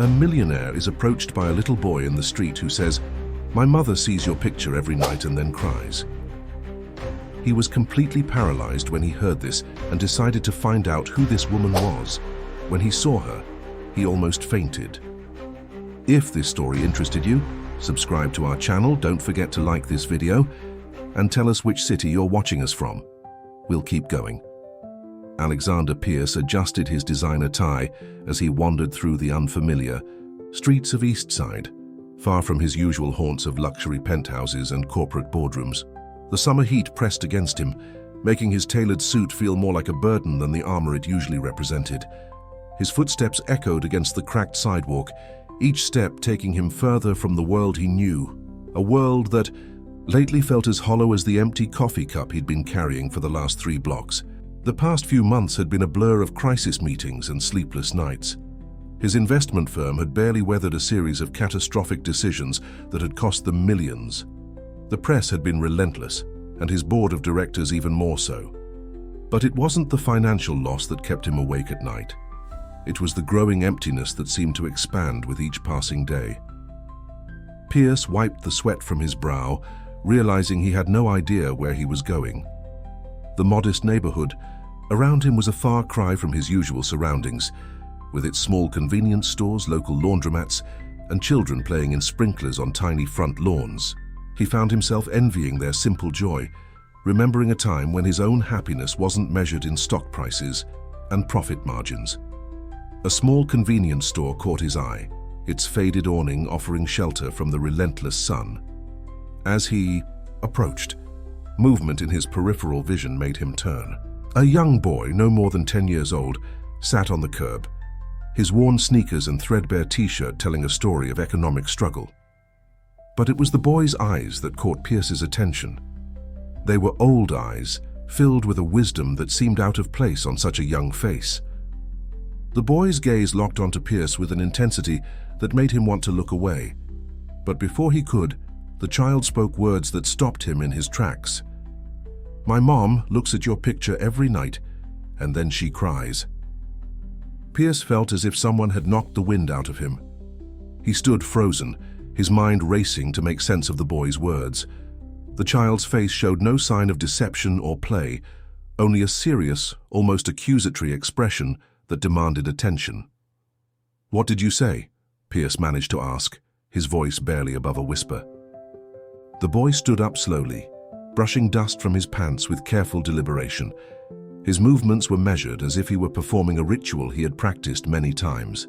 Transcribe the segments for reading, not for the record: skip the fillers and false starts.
A millionaire is approached by a little boy in the street who says, "My mother sees your picture every night and then cries." He was completely paralyzed when he heard this and decided to find out who this woman was. When he saw her, he almost fainted. If this story interested you, subscribe to our channel, don't forget to like this video, and tell us which city you're watching us from. We'll keep going. Alexander Pierce adjusted his designer tie as he wandered through the unfamiliar streets of East Side, far from his usual haunts of luxury penthouses and corporate boardrooms. The summer heat pressed against him, making his tailored suit feel more like a burden than the armor it usually represented. His footsteps echoed against the cracked sidewalk, each step taking him further from the world he knew, a world that lately felt as hollow as the empty coffee cup he'd been carrying for the last 3 blocks. The past few months had been a blur of crisis meetings and sleepless nights. His investment firm had barely weathered a series of catastrophic decisions that had cost them millions. The press had been relentless, and his board of directors even more so. But it wasn't the financial loss that kept him awake at night. It was the growing emptiness that seemed to expand with each passing day. Pierce wiped the sweat from his brow, realizing he had no idea where he was going. The modest neighborhood around him was a far cry from his usual surroundings, with its small convenience stores, local laundromats, and children playing in sprinklers on tiny front lawns. He found himself envying their simple joy, remembering a time when his own happiness wasn't measured in stock prices and profit margins. A small convenience store caught his eye, its faded awning offering shelter from the relentless sun. As he approached, movement in his peripheral vision made him turn. A young boy, no more than 10 years old, sat on the curb, his worn sneakers and threadbare t-shirt telling a story of economic struggle. But it was the boy's eyes that caught Pierce's attention. They were old eyes, filled with a wisdom that seemed out of place on such a young face. The boy's gaze locked onto Pierce with an intensity that made him want to look away. But before he could, the child spoke words that stopped him in his tracks. "My mom looks at your picture every night, and then she cries." Pierce felt as if someone had knocked the wind out of him. He stood frozen, his mind racing to make sense of the boy's words. The child's face showed no sign of deception or play, only a serious, almost accusatory expression that demanded attention. "What did you say?" Pierce managed to ask, his voice barely above a whisper. The boy stood up slowly, brushing dust from his pants with careful deliberation. His movements were measured as if he were performing a ritual he had practiced many times.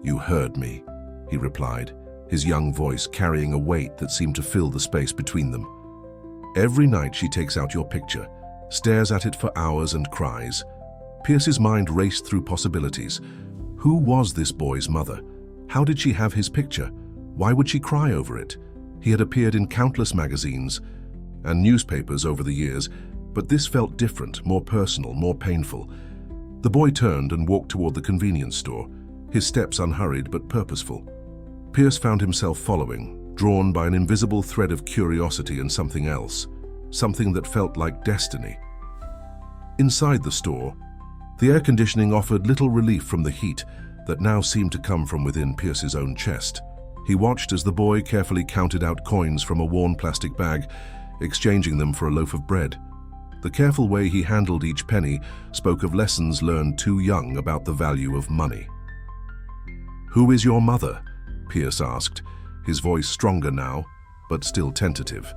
"You heard me," he replied, his young voice carrying a weight that seemed to fill the space between them. "Every night she takes out your picture, stares at it for hours and cries." Pierce's mind raced through possibilities. Who was this boy's mother? How did she have his picture? Why would she cry over it? He had appeared in countless magazines and newspapers over the years, but this felt different, more personal, more painful. The boy turned and walked toward the convenience store, his steps unhurried but purposeful. Pierce found himself following, drawn by an invisible thread of curiosity and something else, something that felt like destiny. Inside the store, the air conditioning offered little relief from the heat that now seemed to come from within Pierce's own chest. He watched as the boy carefully counted out coins from a worn plastic bag, exchanging them for a loaf of bread. The careful way he handled each penny spoke of lessons learned too young about the value of money. "Who is your mother?" Pierce asked, his voice stronger now, but still tentative.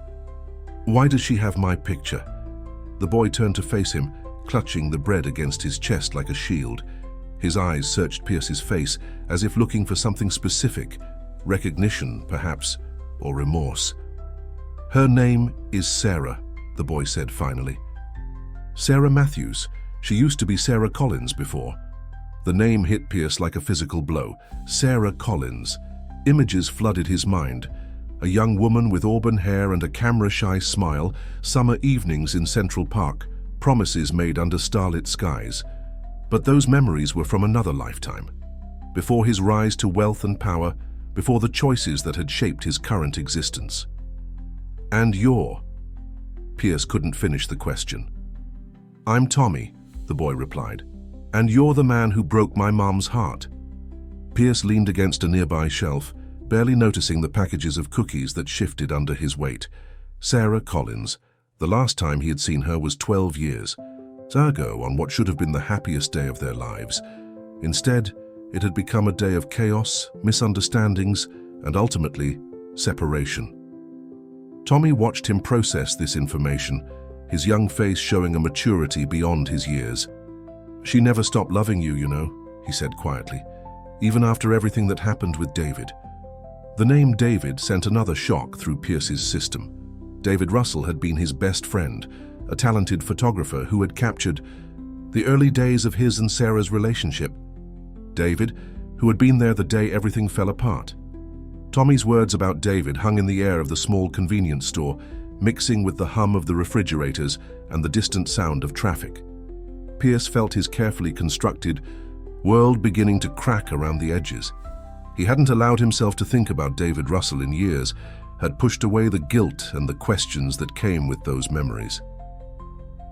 "Why does she have my picture?" The boy turned to face him, clutching the bread against his chest like a shield. His eyes searched Pierce's face as if looking for something specific, recognition, perhaps, or remorse. "Her name is Sarah," the boy said finally. "Sarah Matthews. She used to be Sarah Collins before." The name hit Pierce like a physical blow. Sarah Collins. Images flooded his mind. A young woman with auburn hair and a camera-shy smile, summer evenings in Central Park, promises made under starlit skies. But those memories were from another lifetime. Before his rise to wealth and power, before the choices that had shaped his current existence. "And you're?" Pierce couldn't finish the question. "I'm Tommy," the boy replied. "And you're the man who broke my mom's heart." Pierce leaned against a nearby shelf, barely noticing the packages of cookies that shifted under his weight. Sarah Collins. The last time he had seen her was 12 years ago, on what should have been the happiest day of their lives. Instead, it had become a day of chaos, misunderstandings, and ultimately, separation. Tommy watched him process this information, his young face showing a maturity beyond his years. "She never stopped loving you, you know," he said quietly, "even after everything that happened with David." The name David sent another shock through Pierce's system. David Russell had been his best friend, a talented photographer who had captured the early days of his and Sarah's relationship. David, who had been there the day everything fell apart. Tommy's words about David hung in the air of the small convenience store, mixing with the hum of the refrigerators and the distant sound of traffic. Pierce felt his carefully constructed world beginning to crack around the edges. He hadn't allowed himself to think about David Russell in years, had pushed away the guilt and the questions that came with those memories.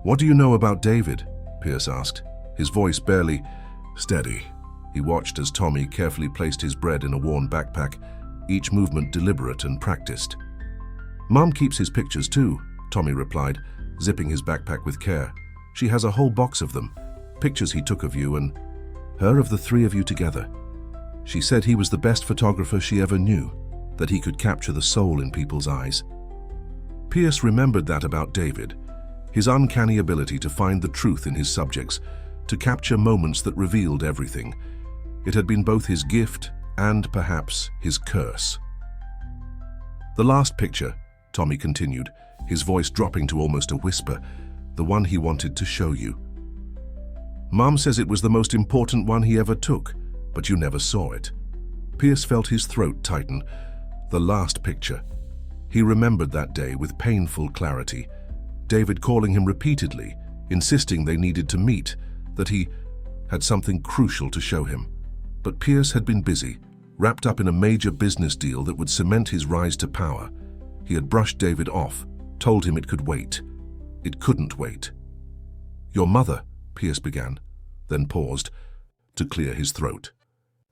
"What do you know about David?" Pierce asked, his voice barely steady. He watched as Tommy carefully placed his bread in a worn backpack, each movement deliberate and practiced. "Mom keeps his pictures too," Tommy replied, zipping his backpack with care. "She has a whole box of them, pictures he took of you and her, of the three of you together. She said he was the best photographer she ever knew, that he could capture the soul in people's eyes." Pierce remembered that about David, his uncanny ability to find the truth in his subjects, to capture moments that revealed everything. It had been both his gift and, perhaps, his curse. "The last picture," Tommy continued, his voice dropping to almost a whisper, "the one he wanted to show you. Mom says it was the most important one he ever took, but you never saw it." Pierce felt his throat tighten. The last picture. He remembered that day with painful clarity. David calling him repeatedly, insisting they needed to meet, that he had something crucial to show him. But Pierce had been busy, wrapped up in a major business deal that would cement his rise to power. He had brushed David off, told him it could wait. It couldn't wait. "Your mother," Pierce began, then paused to clear his throat.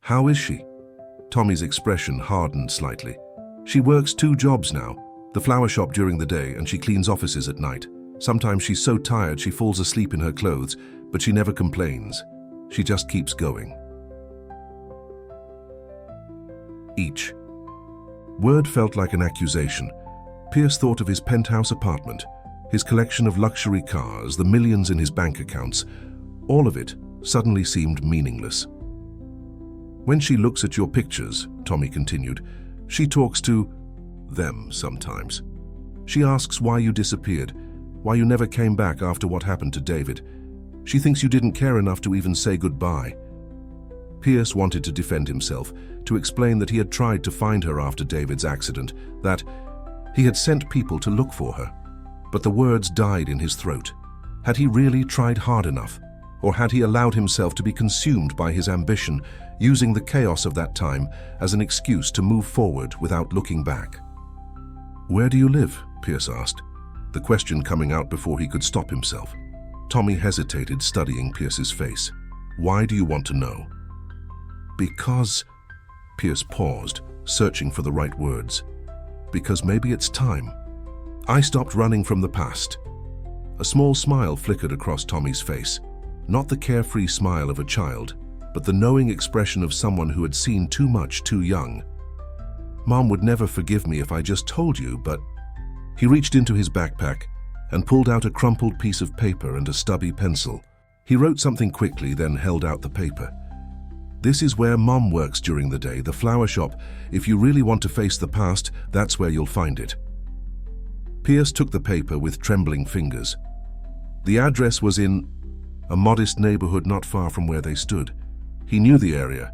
"How is she?" Tommy's expression hardened slightly. "She works 2 jobs now, the flower shop during the day and she cleans offices at night. Sometimes she's so tired she falls asleep in her clothes, but she never complains. She just keeps going." Each word felt like an accusation. Pierce thought of his penthouse apartment, his collection of luxury cars, the millions in his bank accounts. All of it suddenly seemed meaningless. "When she looks at your pictures," Tommy continued, "she talks to them sometimes. She asks why you disappeared, why you never came back after what happened to David. She thinks you didn't care enough to even say goodbye." Pierce wanted to defend himself, to explain that he had tried to find her after David's accident, that he had sent people to look for her. But the words died in his throat. Had he really tried hard enough? Or had he allowed himself to be consumed by his ambition, using the chaos of that time as an excuse to move forward without looking back? "Where do you live?" Pierce asked, the question coming out before he could stop himself. Tommy hesitated, studying Pierce's face. "Why do you want to know?" "Because..." Pierce paused, searching for the right words. "Because maybe it's time. I stopped running from the past." A small smile flickered across Tommy's face. Not the carefree smile of a child, but the knowing expression of someone who had seen too much too young. "Mom would never forgive me if I just told you, but..." He reached into his backpack and pulled out a crumpled piece of paper and a stubby pencil. He wrote something quickly, then held out the paper. "This is where Mom works during the day, the flower shop. If you really want to face the past, that's where you'll find it." Pierce took the paper with trembling fingers. The address was in a modest neighborhood not far from where they stood. He knew the area.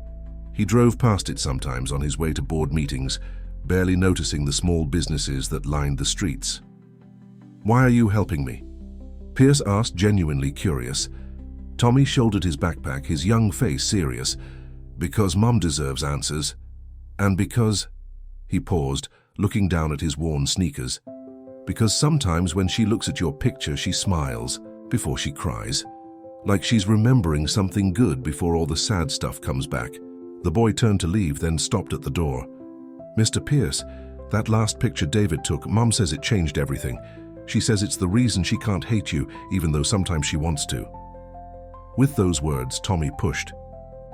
He drove past it sometimes on his way to board meetings, barely noticing the small businesses that lined the streets. "Why are you helping me?" Pierce asked, genuinely curious. Tommy shouldered his backpack, his young face serious. "Because Mom deserves answers. And because..." He paused, looking down at his worn sneakers. "Because sometimes when she looks at your picture, she smiles before she cries. Like she's remembering something good before all the sad stuff comes back. The boy turned to leave, then stopped at the door. "Mr. Pierce, that last picture David took, Mum says it changed everything. She says it's the reason she can't hate you, even though sometimes she wants to." With those words, Tommy pushed,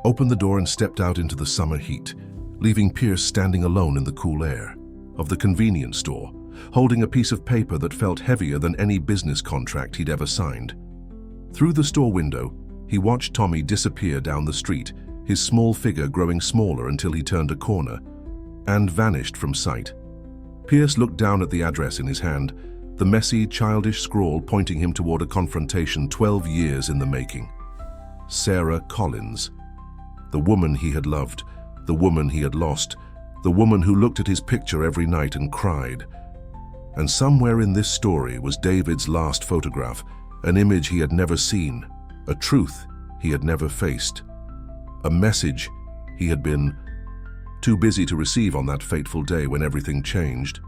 opened the door and stepped out into the summer heat, leaving Pierce standing alone in the cool air of the convenience store, holding a piece of paper that felt heavier than any business contract he'd ever signed. Through the store window, he watched Tommy disappear down the street, his small figure growing smaller until he turned a corner and vanished from sight. Pierce looked down at the address in his hand, the messy, childish scrawl pointing him toward a confrontation 12 years in the making. Sarah Collins. The woman he had loved, the woman he had lost, the woman who looked at his picture every night and cried. And somewhere in this story was David's last photograph, an image he had never seen, a truth he had never faced, a message he had been too busy to receive on that fateful day when everything changed.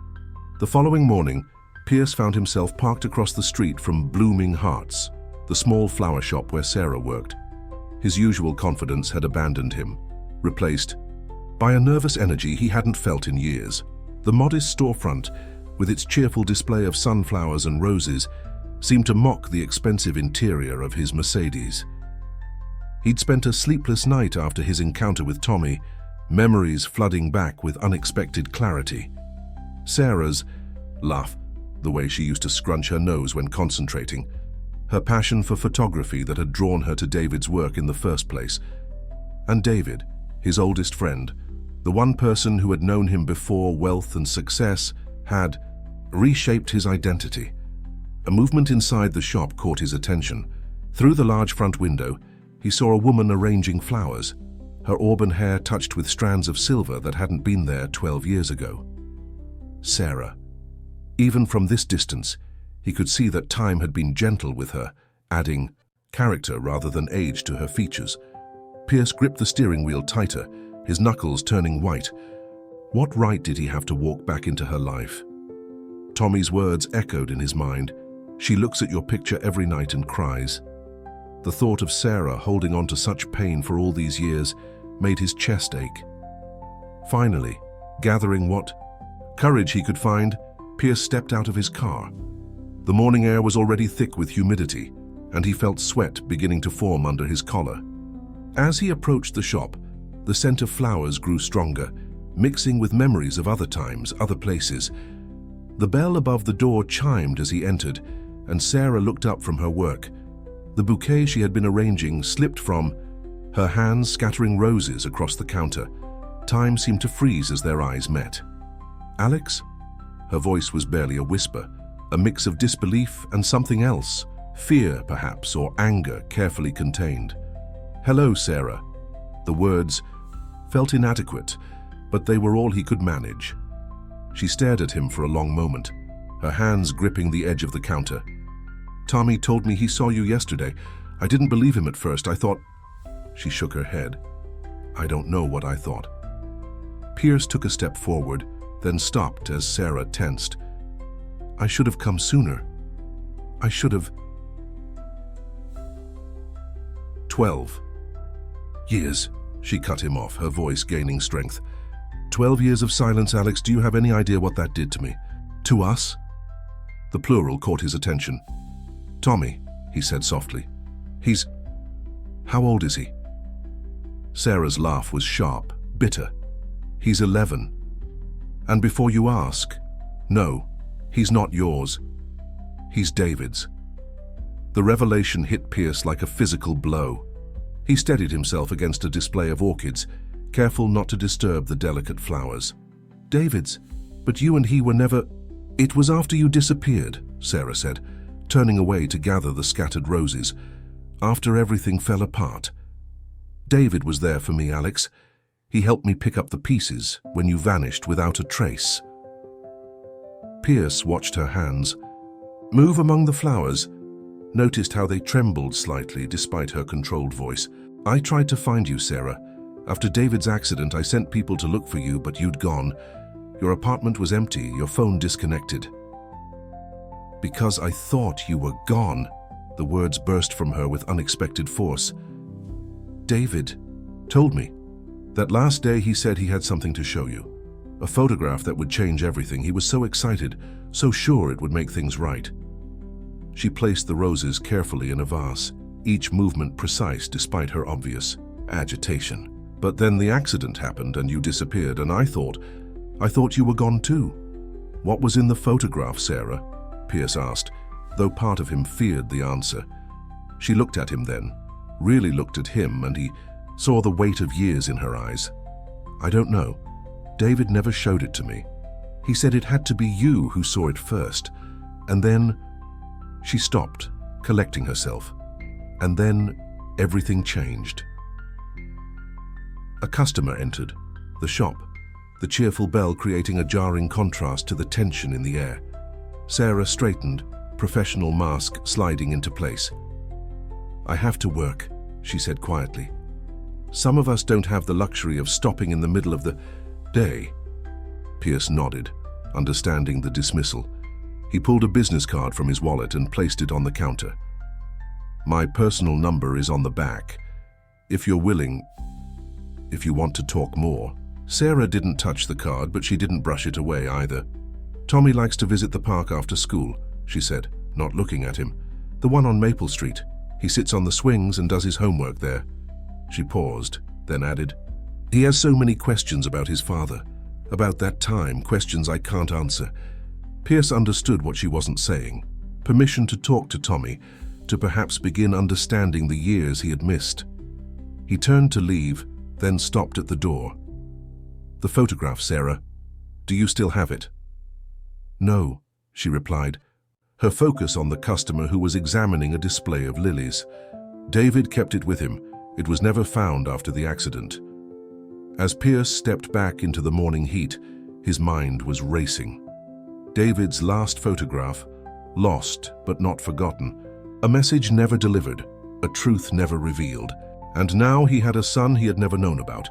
The following morning, Pierce found himself parked across the street from Blooming Hearts, the small flower shop where Sarah worked. His usual confidence had abandoned him, replaced by a nervous energy he hadn't felt in years. The modest storefront, with its cheerful display of sunflowers and roses, seemed to mock the expensive interior of his Mercedes. He'd spent a sleepless night after his encounter with Tommy, memories flooding back with unexpected clarity. Sarah's laugh, the way she used to scrunch her nose when concentrating, her passion for photography that had drawn her to David's work in the first place, and David, his oldest friend, the one person who had known him before wealth and success, had reshaped his identity. A movement inside the shop caught his attention. Through the large front window, he saw a woman arranging flowers, her auburn hair touched with strands of silver that hadn't been there 12 years ago. Sarah. Even from this distance, he could see that time had been gentle with her, adding character rather than age to her features. Pierce gripped the steering wheel tighter, his knuckles turning white. What right did he have to walk back into her life? Tommy's words echoed in his mind. "She looks at your picture every night and cries." The thought of Sarah holding on to such pain for all these years made his chest ache. Finally, gathering what courage he could find, Pierce stepped out of his car. The morning air was already thick with humidity, and he felt sweat beginning to form under his collar. As he approached the shop, the scent of flowers grew stronger, mixing with memories of other times, other places. The bell above the door chimed as he entered, and Sarah looked up from her work. The bouquet she had been arranging slipped from her hands, scattering roses across the counter. Time seemed to freeze as their eyes met. "Alex?" Her voice was barely a whisper, a mix of disbelief and something else, fear perhaps, or anger carefully contained. "Hello, Sarah." The words felt inadequate, but they were all he could manage. She stared at him for a long moment, her hands gripping the edge of the counter. "Tommy told me he saw you yesterday. I didn't believe him at first. I thought..." She shook her head. "I don't know what I thought." Pierce took a step forward, then stopped as Sarah tensed. "I should have come sooner. I should have..." 12 years, she cut him off, her voice gaining strength. 12 years of silence, Alex. Do you have any idea what that did to me? To us? The plural caught his attention. "Tommy," he said softly. "He's... How old is he?" Sarah's laugh was sharp, bitter. "He's 11. And before you ask, no, he's not yours. He's David's." The revelation hit Pierce like a physical blow. He steadied himself against a display of orchids, careful not to disturb the delicate flowers. "David's, but you and he were never..." "It was after you disappeared," Sarah said, turning away to gather the scattered roses. "After everything fell apart. David was there for me, Alex. He helped me pick up the pieces when you vanished without a trace." Pierce watched her hands move among the flowers, noticed how they trembled slightly despite her controlled voice. "I tried to find you, Sarah. After David's accident, I sent people to look for you, but you'd gone. Your apartment was empty, your phone disconnected." "Because I thought you were gone," the words burst from her with unexpected force. "David told me. That last day he said he had something to show you. A photograph that would change everything. He was so excited, so sure it would make things right. She placed the roses carefully in a vase, each movement precise despite her obvious agitation. But then the accident happened and you disappeared, and I thought you were gone too. What was in the photograph, Sarah? Pierce asked, though part of him feared the answer. She looked at him then, really looked at him, and he saw the weight of years in her eyes. I don't know. David never showed it to me. He said it had to be you who saw it first. And then she stopped, collecting herself. And then everything changed. A customer entered the shop, the cheerful bell creating a jarring contrast to the tension in the air. Sarah straightened, professional mask sliding into place. I have to work, she said quietly. Some of us don't have the luxury of stopping in the middle of the day. Pierce nodded, understanding the dismissal. He pulled a business card from his wallet and placed it on the counter. My personal number is on the back. If you're willing, if you want to talk more. Sarah didn't touch the card, but she didn't brush it away either. Tommy likes to visit the park after school, she said, not looking at him. The one on Maple Street. He sits on the swings and does his homework there. She paused, then added, he has so many questions about his father, about that time, questions I can't answer. Pierce understood what she wasn't saying. Permission to talk to Tommy, to perhaps begin understanding the years he had missed. He turned to leave, then stopped at the door. The photograph, Sarah. Do you still have it? No, she replied, her focus on the customer who was examining a display of lilies. David kept it with him. It was never found after the accident. As Pierce stepped back into the morning heat, his mind was racing. David's last photograph, lost but not forgotten, a message never delivered, a truth never revealed. And now he had a son he had never known about,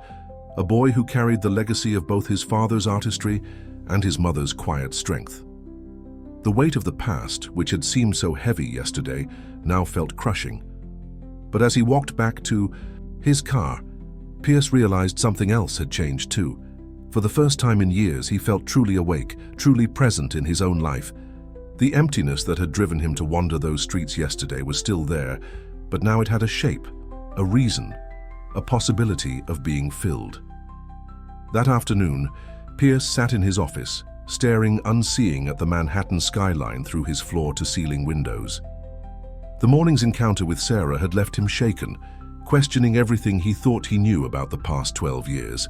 a boy who carried the legacy of both his father's artistry and his mother's quiet strength. The weight of the past, which had seemed so heavy yesterday, now felt crushing. But as he walked back to his car, Pierce realized something else had changed too. For the first time in years, he felt truly awake, truly present in his own life. The emptiness that had driven him to wander those streets yesterday was still there, but now it had a shape, a reason, a possibility of being filled. That afternoon, Pierce sat in his office, staring unseeing at the Manhattan skyline through his floor-to-ceiling windows. The morning's encounter with Sarah had left him shaken, questioning everything he thought he knew about the past 12 years.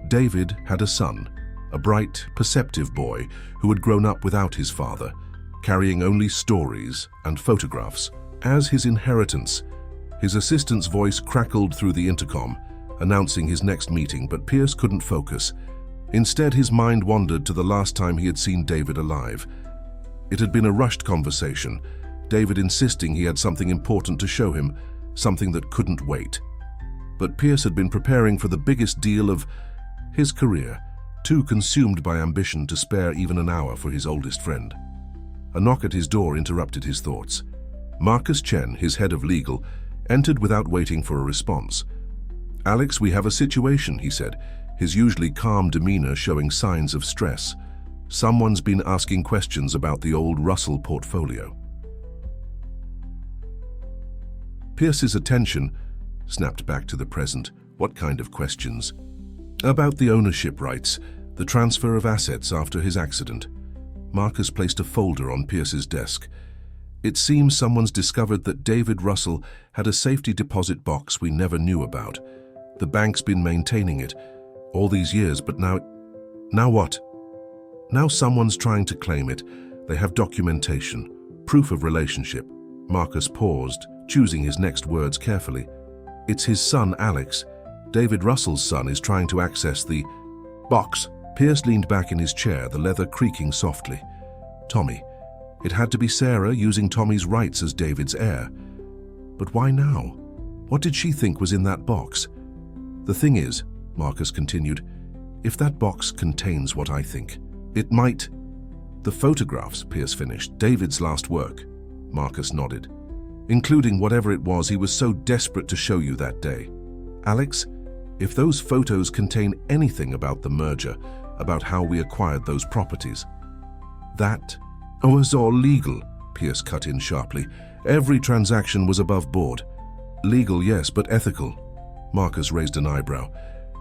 David had a son, a bright, perceptive boy who had grown up without his father, carrying only stories and photographs as his inheritance. His assistant's voice crackled through the intercom, announcing his next meeting, but Pierce couldn't focus. Instead, his mind wandered to the last time he had seen David alive. It had been a rushed conversation, David insisting he had something important to show him, something that couldn't wait. But Pierce had been preparing for the biggest deal of his career, too consumed by ambition to spare even an hour for his oldest friend. A knock at his door interrupted his thoughts. Marcus Chen, his head of legal, entered without waiting for a response. Alex, we have a situation, he said, his usually calm demeanor showing signs of stress. Someone's been asking questions about the old Russell portfolio. Pierce's attention snapped back to the present. What kind of questions? About the ownership rights, the transfer of assets after his accident. Marcus placed a folder on Pierce's desk. It seems someone's discovered that David Russell had a safety deposit box we never knew about. The bank's been maintaining it all these years, but now what? Now someone's trying to claim it. They have documentation, proof of relationship. Marcus paused, choosing his next words carefully. It's his son, Alex. David Russell's son is trying to access the box. Pierce leaned back in his chair, the leather creaking softly. Tommy. It had to be Sarah using Tommy's rights as David's heir. But why now? What did she think was in that box? The thing is, Marcus continued, if that box contains what I think, it might... The photographs, Pierce finished, David's last work. Marcus nodded. Including whatever it was he was so desperate to show you that day. Alex, If those photos contain anything about the merger, about how we acquired those properties. That was all legal, Pierce cut in sharply. Every transaction was above board. Legal, yes, but ethical. Marcus raised an eyebrow.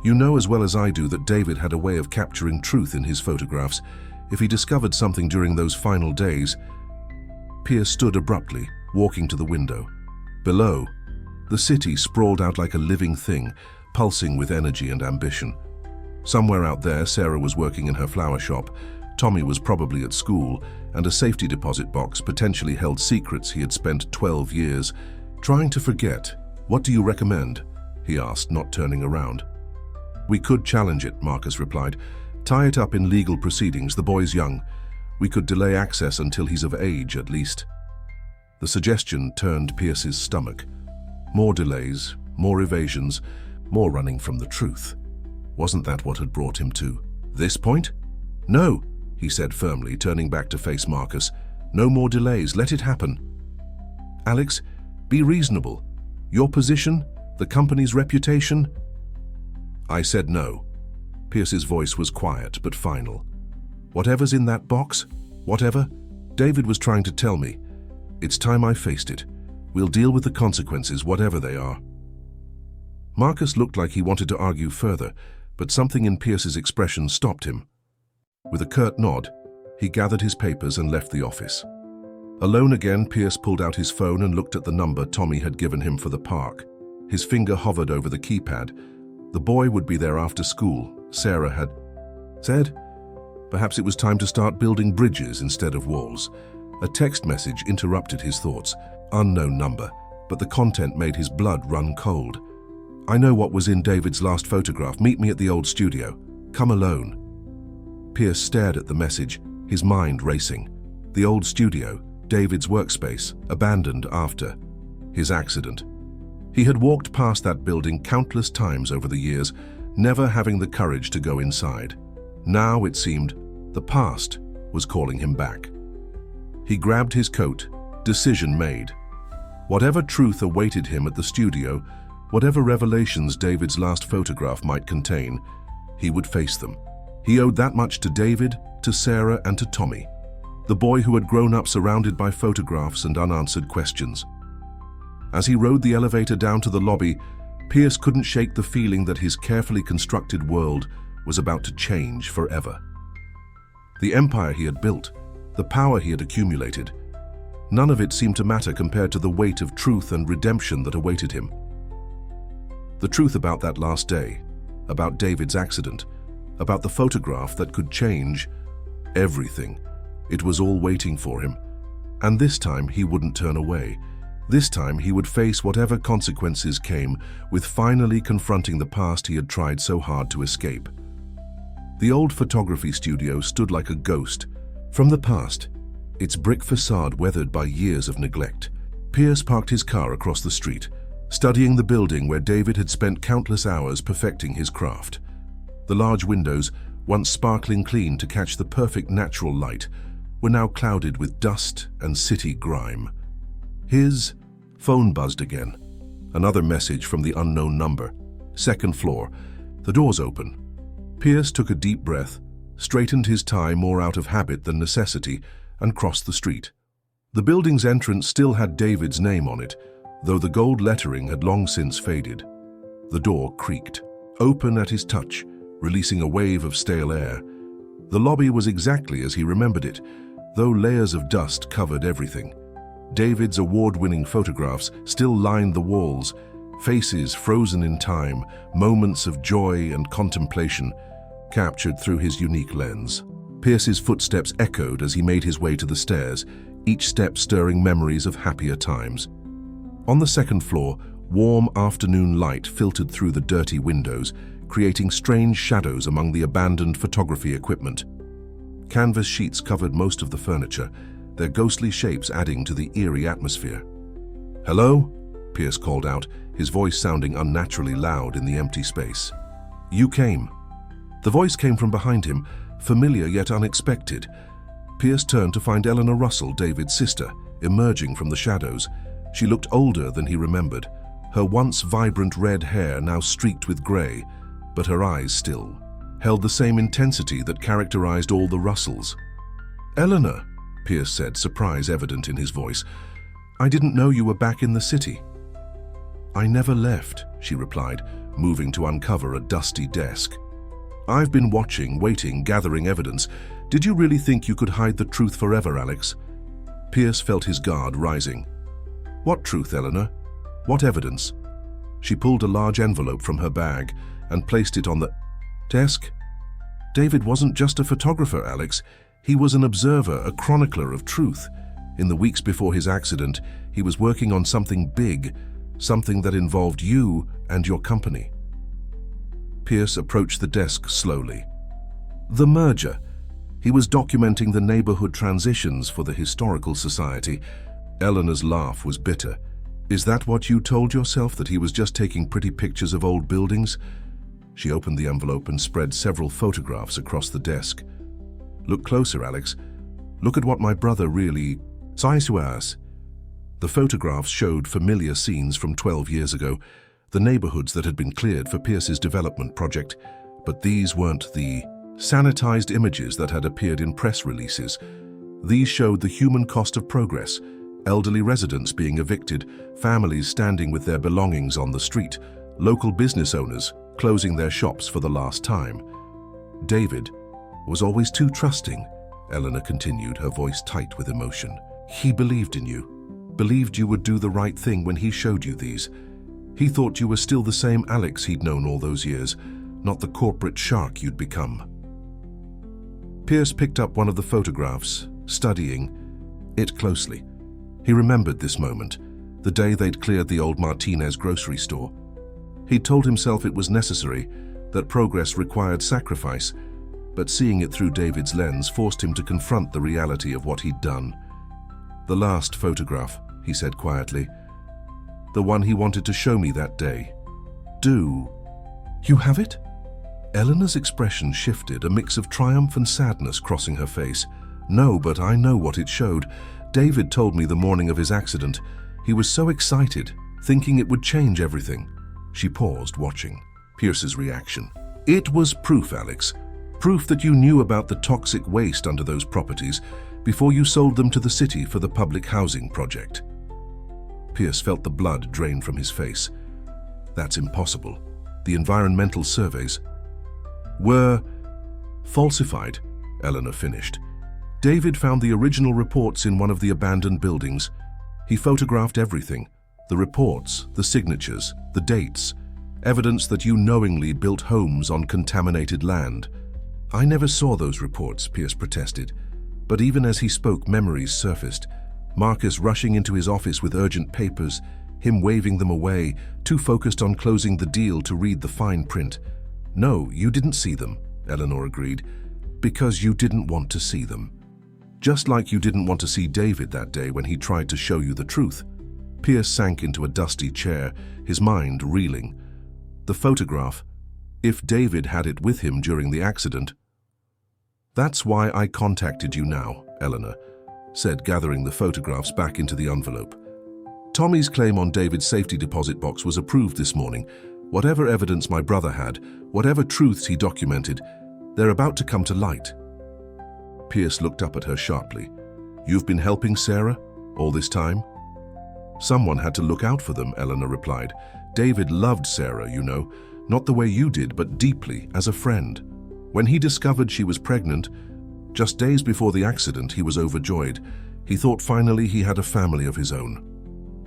You know as well as I do that David had a way of capturing truth in his photographs. If he discovered something during those final days... Pierce stood abruptly, walking to the window. Below, the city sprawled out like a living thing, pulsing with energy and ambition. Somewhere out there, Sarah was working in her flower shop, Tommy was probably at school, and a safety deposit box potentially held secrets he had spent 12 years trying to forget. What do you recommend? He asked, not turning around. We could challenge it, Marcus replied. Tie it up in legal proceedings, the boy's young. We could delay access until he's of age, at least. The suggestion turned Pierce's stomach. More delays, more evasions, more running from the truth. Wasn't that what had brought him to this point? No, he said firmly, turning back to face Marcus. No more delays, let it happen. Alex, be reasonable. Your position, the company's reputation? I said no. Pierce's voice was quiet but final. Whatever's in that box, whatever, David was trying to tell me. It's time I faced it. We'll deal with the consequences, whatever they are. Marcus looked like he wanted to argue further, but something in Pierce's expression stopped him. With a curt nod, he gathered his papers and left the office. Alone again, Pierce pulled out his phone and looked at the number Tommy had given him for the park. His finger hovered over the keypad. The boy would be there after school, Sarah had said. Perhaps it was time to start building bridges instead of walls. A text message interrupted his thoughts. Unknown number, but the content made his blood run cold. I know what was in David's last photograph. Meet me at the old studio. Come alone. Pierce stared at the message, his mind racing. The old studio, David's workspace, abandoned after his accident. He had walked past that building countless times over the years, never having the courage to go inside. Now, it seemed, the past was calling him back. He grabbed his coat, decision made. Whatever truth awaited him at the studio, whatever revelations David's last photograph might contain, he would face them. He owed that much to David, to Sarah, and to Tommy, the boy who had grown up surrounded by photographs and unanswered questions. As he rode the elevator down to the lobby, Pierce couldn't shake the feeling that his carefully constructed world was about to change forever. The empire he had built, the power he had accumulated, none of it seemed to matter compared to the weight of truth and redemption that awaited him. The truth about that last day, about David's accident, about the photograph that could change everything. It was all waiting for him. And this time he wouldn't turn away. This time he would face whatever consequences came with finally confronting the past he had tried so hard to escape. The old photography studio stood like a ghost from the past, its brick facade weathered by years of neglect. Pierce parked his car across the street, studying the building where David had spent countless hours perfecting his craft. The large windows, once sparkling clean to catch the perfect natural light, were now clouded with dust and city grime. His phone buzzed again. Another message from the unknown number. Second floor. The doors open. Pierce took a deep breath, straightened his tie more out of habit than necessity, and crossed the street. The building's entrance still had David's name on it, though the gold lettering had long since faded. The door creaked, open at his touch, releasing a wave of stale air. The lobby was exactly as he remembered it, though layers of dust covered everything. David's award-winning photographs still lined the walls, faces frozen in time, moments of joy and contemplation, captured through his unique lens. Pierce's footsteps echoed as he made his way to the stairs, each step stirring memories of happier times. On the second floor, warm afternoon light filtered through the dirty windows, creating strange shadows among the abandoned photography equipment. Canvas sheets covered most of the furniture, their ghostly shapes adding to the eerie atmosphere. "Hello?" Pierce called out, his voice sounding unnaturally loud in the empty space. "You came." The voice came from behind him, familiar yet unexpected. Pierce turned to find Eleanor Russell, David's sister, emerging from the shadows. She looked older than he remembered, her once vibrant red hair now streaked with grey, but her eyes still held the same intensity that characterized all the Russells. "Eleanor," Pierce said, surprise evident in his voice, "I didn't know you were back in the city." "I never left," she replied, moving to uncover a dusty desk. "I've been watching, waiting, gathering evidence. Did you really think you could hide the truth forever, Alex?" Pierce felt his guard rising. "What truth, Eleanor? What evidence?" She pulled a large envelope from her bag and placed it on the desk. "David wasn't just a photographer, Alex. He was an observer, a chronicler of truth. In the weeks before his accident, he was working on something big, something that involved you and your company." Pierce approached the desk slowly. "The merger. He was documenting the neighborhood transitions for the Historical Society." Eleanor's laugh was bitter. "Is that what you told yourself, that he was just taking pretty pictures of old buildings?" She opened the envelope and spread several photographs across the desk. "Look closer, Alex. Look at what my brother really says." The photographs showed familiar scenes from 12 years ago, the neighborhoods that had been cleared for Pierce's development project. But these weren't the sanitized images that had appeared in press releases. These showed the human cost of progress, elderly residents being evicted, families standing with their belongings on the street, local business owners closing their shops for the last time. "David was always too trusting," Eleanor continued, her voice tight with emotion. "He believed in you, believed you would do the right thing when he showed you these. He thought you were still the same Alex he'd known all those years, not the corporate shark you'd become." Pierce picked up one of the photographs, studying it closely. He remembered this moment, the day they'd cleared the old Martinez grocery store. He'd told himself it was necessary, that progress required sacrifice, but seeing it through David's lens forced him to confront the reality of what he'd done. "The last photograph," he said quietly. "The one he wanted to show me that day. Do you have it?" Eleanor's expression shifted, a mix of triumph and sadness crossing her face. "No, but I know what it showed. David told me the morning of his accident. He was so excited, thinking it would change everything." She paused, watching Pierce's reaction. "It was proof, Alex. Proof that you knew about the toxic waste under those properties before you sold them to the city for the public housing project." Pierce felt the blood drain from his face. "That's impossible. The environmental surveys were falsified," Eleanor finished. "David found the original reports in one of the abandoned buildings. He photographed everything, the reports, the signatures, the dates, evidence that you knowingly built homes on contaminated land." "I never saw those reports," Pierce protested. But even as he spoke, memories surfaced. Marcus rushing into his office with urgent papers, him waving them away, too focused on closing the deal to read the fine print. "No, you didn't see them," Eleanor agreed, "because you didn't want to see them. Just like you didn't want to see David that day when he tried to show you the truth." Pierce sank into a dusty chair, his mind reeling. The photograph, if David had it with him during the accident. "That's why I contacted you now," Eleanor said, gathering the photographs back into the envelope. "Tommy's claim on David's safety deposit box was approved this morning. Whatever evidence my brother had, whatever truths he documented, they're about to come to light." Pierce looked up at her sharply. "You've been helping Sarah all this time?" "Someone had to look out for them," Eleanor replied. "David loved Sarah, you know, not the way you did, but deeply, as a friend. When he discovered she was pregnant, just days before the accident, he was overjoyed. He thought finally he had a family of his own."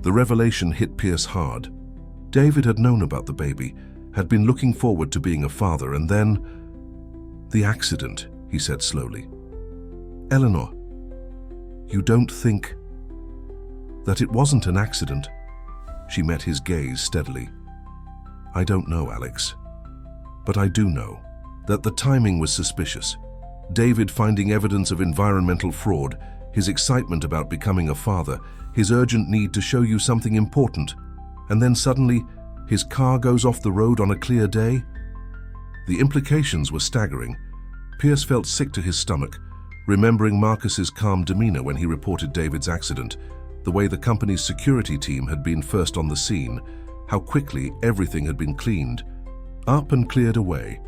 The revelation hit Pierce hard. David had known about the baby, had been looking forward to being a father, and then the accident, he said slowly. "Eleanor, you don't think that it wasn't an accident?" She met his gaze steadily. "I don't know, Alex. But I do know that the timing was suspicious. David finding evidence of environmental fraud, his excitement about becoming a father, his urgent need to show you something important, and then suddenly his car goes off the road on a clear day." The implications were staggering. Pierce felt sick to his stomach, remembering Marcus's calm demeanor when he reported David's accident, the way the company's security team had been first on the scene, how quickly everything had been cleaned up and cleared away.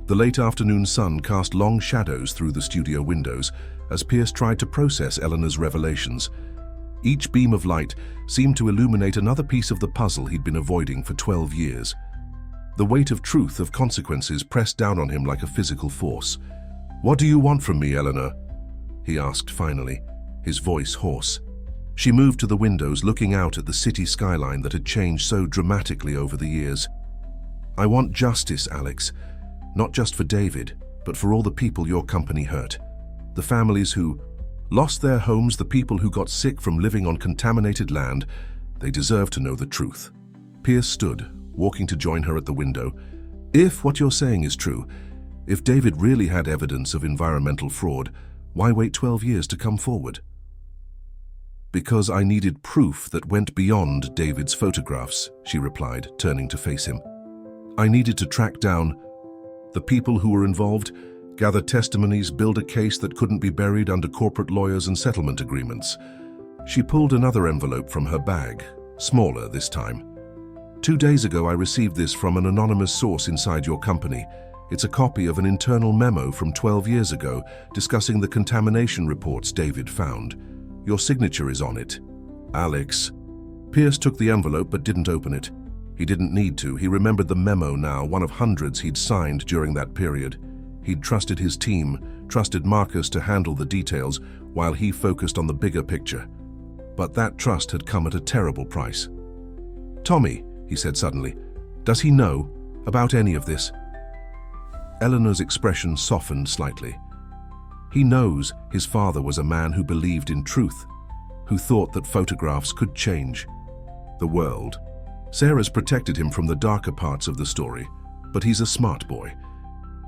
The late afternoon sun cast long shadows through the studio windows as Pierce tried to process Eleanor's revelations. Each beam of light seemed to illuminate another piece of the puzzle he'd been avoiding for 12 years. The weight of truth, of consequences, pressed down on him like a physical force. "What do you want from me, Eleanor?" he asked finally, his voice hoarse. She moved to the windows, looking out at the city skyline that had changed so dramatically over the years. "I want justice, Alex. Not just for David, but for all the people your company hurt. The families who lost their homes, the people who got sick from living on contaminated land. They deserve to know the truth." Pierce stood, walking to join her at the window. "If what you're saying is true, if David really had evidence of environmental fraud, why wait 12 years to come forward?" "Because I needed proof that went beyond David's photographs," she replied, turning to face him. "I needed to track down the people who were involved, gather testimonies, build a case that couldn't be buried under corporate lawyers and settlement agreements." She pulled another envelope from her bag, smaller this time. "2 days ago I received this from an anonymous source inside your company. It's a copy of an internal memo from 12 years ago discussing the contamination reports David found. Your signature is on it. Alex." Pierce took the envelope but didn't open it. He didn't need to. He remembered the memo now, one of hundreds he'd signed during that period. He'd trusted his team, trusted Marcus to handle the details while he focused on the bigger picture. But that trust had come at a terrible price. "Tommy," he said suddenly, "does he know about any of this?" Eleanor's expression softened slightly. "He knows his father was a man who believed in truth, who thought that photographs could change the world. Sarah's protected him from the darker parts of the story, but he's a smart boy.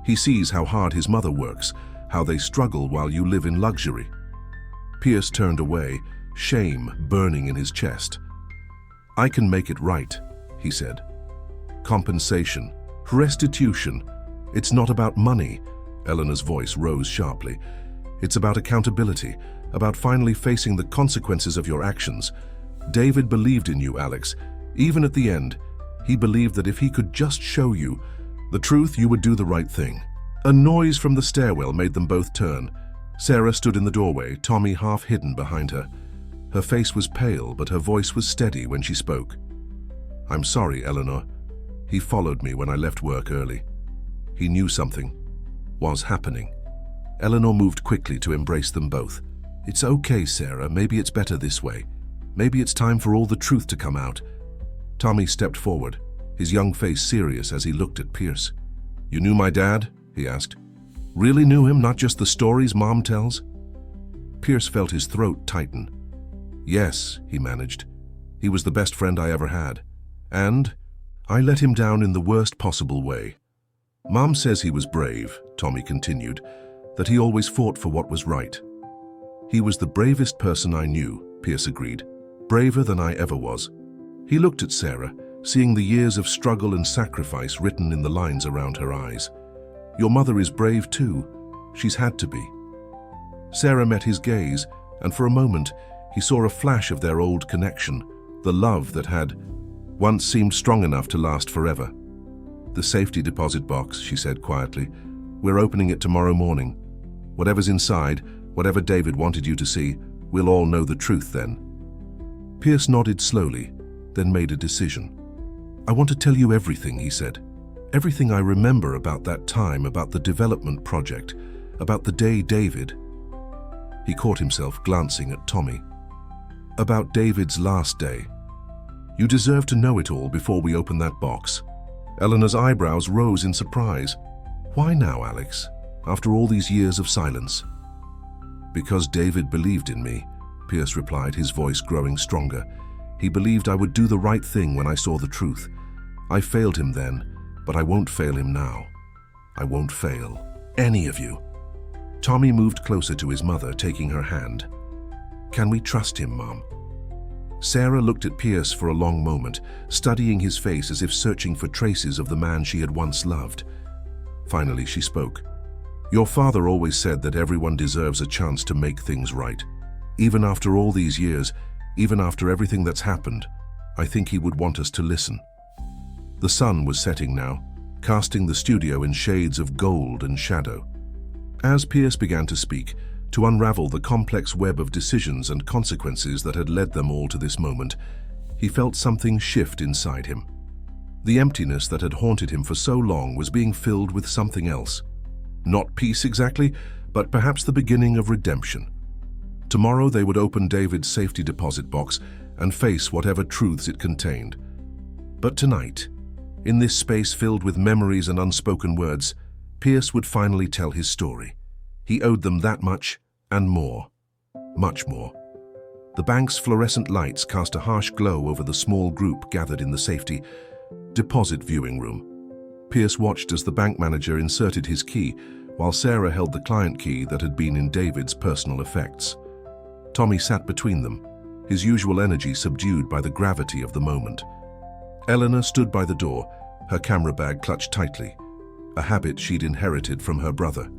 He sees how hard his mother works, how they struggle while you live in luxury." Pierce turned away, shame burning in his chest. "I can make it right," he said. "Compensation, restitution. It's not about money." Eleanor's voice rose sharply. "It's about accountability, about finally facing the consequences of your actions. David believed in you, Alex. Even at the end, he believed that if he could just show you the truth, you would do the right thing." A noise from the stairwell made them both turn. Sarah stood in the doorway, Tommy half hidden behind her. Her face was pale, but her voice was steady when she spoke. "I'm sorry, Eleanor. He followed me when I left work early. He knew something was happening." Eleanor moved quickly to embrace them both. "It's okay, Sarah. Maybe it's better this way. Maybe it's time for all the truth to come out." Tommy stepped forward, his young face serious as he looked at Pierce. "You knew my dad?" he asked. "Really knew him, not just the stories Mom tells?" Pierce felt his throat tighten. "Yes," he managed. "He was the best friend I ever had. And I let him down in the worst possible way." "Mom says he was brave," Tommy continued, "that he always fought for what was right." "He was the bravest person I knew," Pierce agreed. "Braver than I ever was." He looked at Sarah, seeing the years of struggle and sacrifice written in the lines around her eyes. "Your mother is brave too. She's had to be." Sarah met his gaze, and for a moment he saw a flash of their old connection, the love that had once seemed strong enough to last forever. "The safety deposit box," she said quietly. "We're opening it tomorrow morning. Whatever's inside, whatever David wanted you to see, we'll all know the truth then." Pierce nodded slowly, then made a decision. "I want to tell you everything," he said. "Everything I remember about that time, about the development project, about the day David—" He caught himself glancing at Tommy. "About David's last day. You deserve to know it all before we open that box." Eleanor's eyebrows rose in surprise. "Why now, Alex, after all these years of silence?" "Because David believed in me," Pierce replied, his voice growing stronger. "He believed I would do the right thing when I saw the truth. I failed him then, but I won't fail him now. I won't fail any of you." Tommy moved closer to his mother, taking her hand. "Can we trust him, Mom?" Sarah looked at Pierce for a long moment, studying his face as if searching for traces of the man she had once loved. Finally, she spoke. "Your father always said that everyone deserves a chance to make things right. Even after all these years, even after everything that's happened, I think he would want us to listen." The sun was setting now, casting the studio in shades of gold and shadow. As Pierce began to speak, to unravel the complex web of decisions and consequences that had led them all to this moment, he felt something shift inside him. The emptiness that had haunted him for so long was being filled with something else. Not peace exactly, but perhaps the beginning of redemption. Tomorrow they would open David's safety deposit box and face whatever truths it contained. But tonight, in this space filled with memories and unspoken words, Pierce would finally tell his story. He owed them that much and more. Much more. The bank's fluorescent lights cast a harsh glow over the small group gathered in the safety deposit viewing room. Pierce watched as the bank manager inserted his key, while Sarah held the client key that had been in David's personal effects. Tommy sat between them, his usual energy subdued by the gravity of the moment. Eleanor stood by the door, her camera bag clutched tightly, a habit she'd inherited from her brother.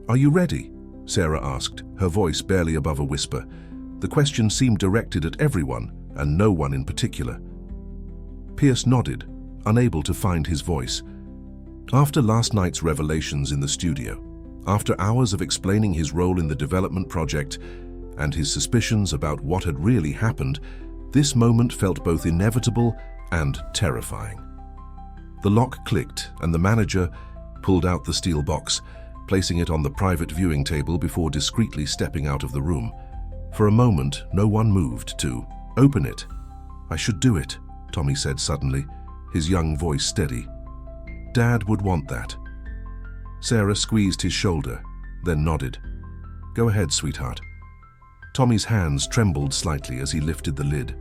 "Are you ready?" Sarah asked, her voice barely above a whisper. The question seemed directed at everyone, and no one in particular. Pierce nodded, unable to find his voice. After last night's revelations in the studio, after hours of explaining his role in the development project and his suspicions about what had really happened, this moment felt both inevitable and terrifying. The lock clicked and the manager pulled out the steel box, placing it on the private viewing table before discreetly stepping out of the room. For a moment, no one moved to open it. "I should do it," Tommy said suddenly, his young voice steady. "Dad would want that." Sarah squeezed his shoulder, then nodded. "Go ahead, sweetheart." Tommy's hands trembled slightly as he lifted the lid.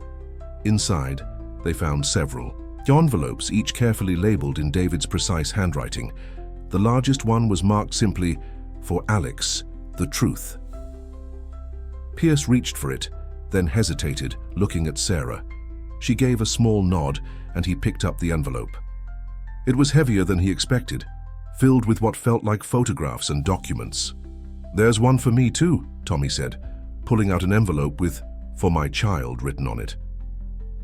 Inside, they found several envelopes, each carefully labeled in David's precise handwriting. The largest one was marked simply, "For Alex, the truth." Pierce reached for it, then hesitated, looking at Sarah. She gave a small nod, and he picked up the envelope. It was heavier than he expected, filled with what felt like photographs and documents. "There's one for me too," Tommy said, pulling out an envelope with "For my child" written on it.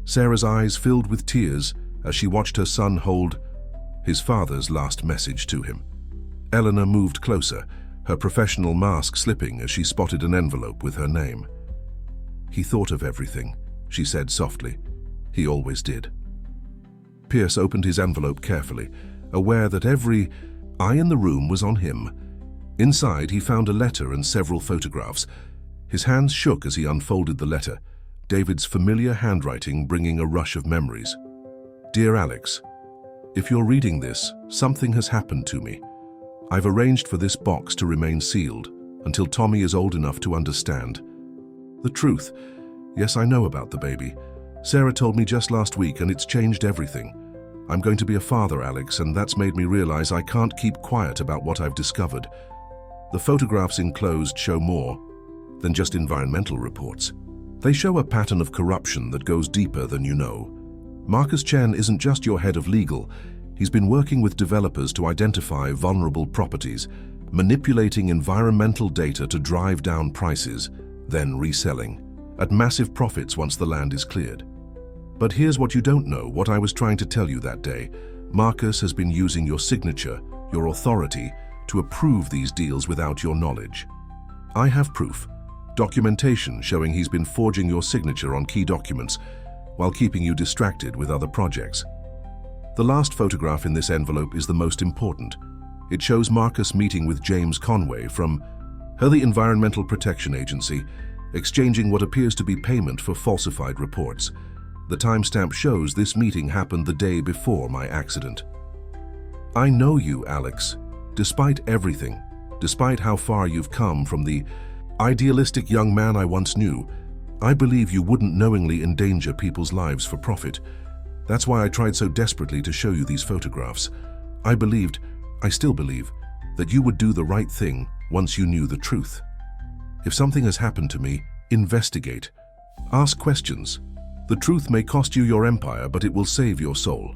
Sarah's eyes filled with tears as she watched her son hold his father's last message to him. Eleanor moved closer, her professional mask slipping as she spotted an envelope with her name. "He thought of everything," she said softly. "He always did." Pierce opened his envelope carefully, aware that every eye in the room was on him. Inside, he found a letter and several photographs. His hands shook as he unfolded the letter, David's familiar handwriting bringing a rush of memories. "Dear Alex, if you're reading this, something has happened to me. I've arranged for this box to remain sealed until Tommy is old enough to understand. The truth, yes, I know about the baby. Sarah told me just last week and it's changed everything. I'm going to be a father, Alex, and that's made me realize I can't keep quiet about what I've discovered. The photographs enclosed show more than just environmental reports. They show a pattern of corruption that goes deeper than you know. Marcus Chen isn't just your head of legal. He's been working with developers to identify vulnerable properties, manipulating environmental data to drive down prices, then reselling, at massive profits once the land is cleared. But here's what you don't know, what I was trying to tell you that day. Marcus has been using your signature, your authority, to approve these deals without your knowledge. I have proof, documentation showing he's been forging your signature on key documents while keeping you distracted with other projects. The last photograph in this envelope is the most important. It shows Marcus meeting with James Conway from the Environmental Protection Agency, exchanging what appears to be payment for falsified reports. The timestamp shows this meeting happened the day before my accident. I know you, Alex. Despite everything, despite how far you've come from the idealistic young man I once knew, I believe you wouldn't knowingly endanger people's lives for profit. That's why I tried so desperately to show you these photographs. I still believe, that you would do the right thing once you knew the truth. If something has happened to me, investigate. Ask questions. The truth may cost you your empire, but it will save your soul.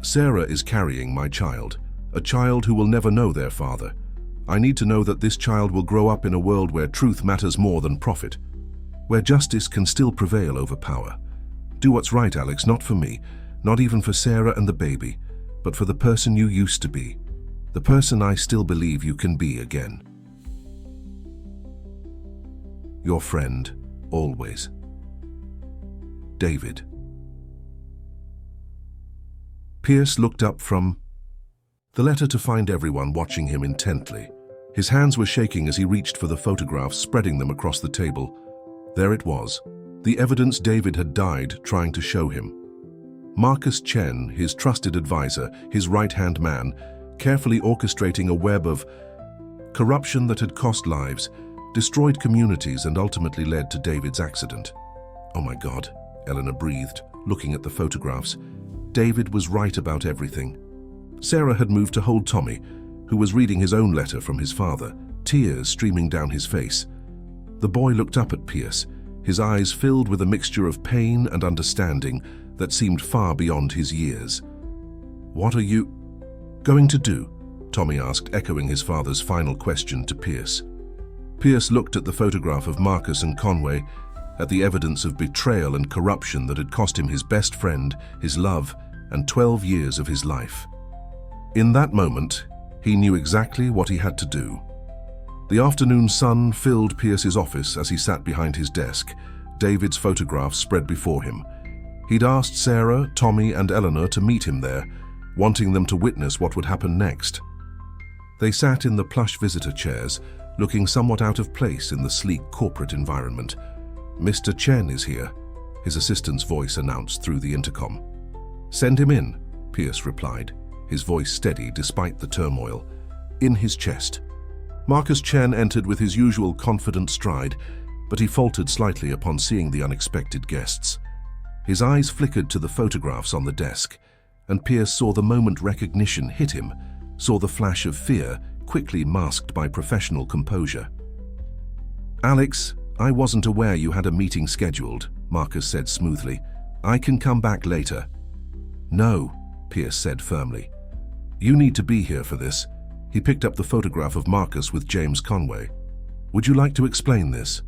Sarah is carrying my child, a child who will never know their father. I need to know that this child will grow up in a world where truth matters more than profit, where justice can still prevail over power. Do what's right, Alex, not for me, Not even for Sarah and the baby, but for the person you used to be. The person I still believe you can be again. Your friend, always. David. Pierce looked up from the letter to find everyone watching him intently. His hands were shaking as he reached for the photographs, spreading them across the table. There it was, the evidence David had died trying to show him. Marcus Chen, his trusted advisor, his right-hand man, carefully orchestrating a web of corruption that had cost lives, destroyed communities, and ultimately led to David's accident. Oh my God, Eleanor breathed, looking at the photographs. David was right about everything. Sarah had moved to hold Tommy, who was reading his own letter from his father, tears streaming down his face. The boy looked up at Pierce, his eyes filled with a mixture of pain and understanding that seemed far beyond his years. "What are you going to do?" Tommy asked, echoing his father's final question to Pierce. Pierce looked at the photograph of Marcus and Conway, at the evidence of betrayal and corruption that had cost him his best friend, his love, and 12 years of his life. In that moment, he knew exactly what he had to do. The afternoon sun filled Pierce's office as he sat behind his desk, David's photographs spread before him. He'd asked Sarah, Tommy, and Eleanor to meet him there, wanting them to witness what would happen next. They sat in the plush visitor chairs, looking somewhat out of place in the sleek corporate environment. "Mr. Chen is here," his assistant's voice announced through the intercom. "Send him in," Pierce replied, his voice steady despite the turmoil. In his chest. Marcus Chen entered with his usual confident stride, but he faltered slightly upon seeing the unexpected guests. His eyes flickered to the photographs on the desk, and Pierce saw the moment recognition hit him, saw the flash of fear, quickly masked by professional composure. "Alex, I wasn't aware you had a meeting scheduled," Marcus said smoothly. "I can come back later." "No," Pierce said firmly. "You need to be here for this." He picked up the photograph of Marcus with James Conway. "Would you like to explain this?"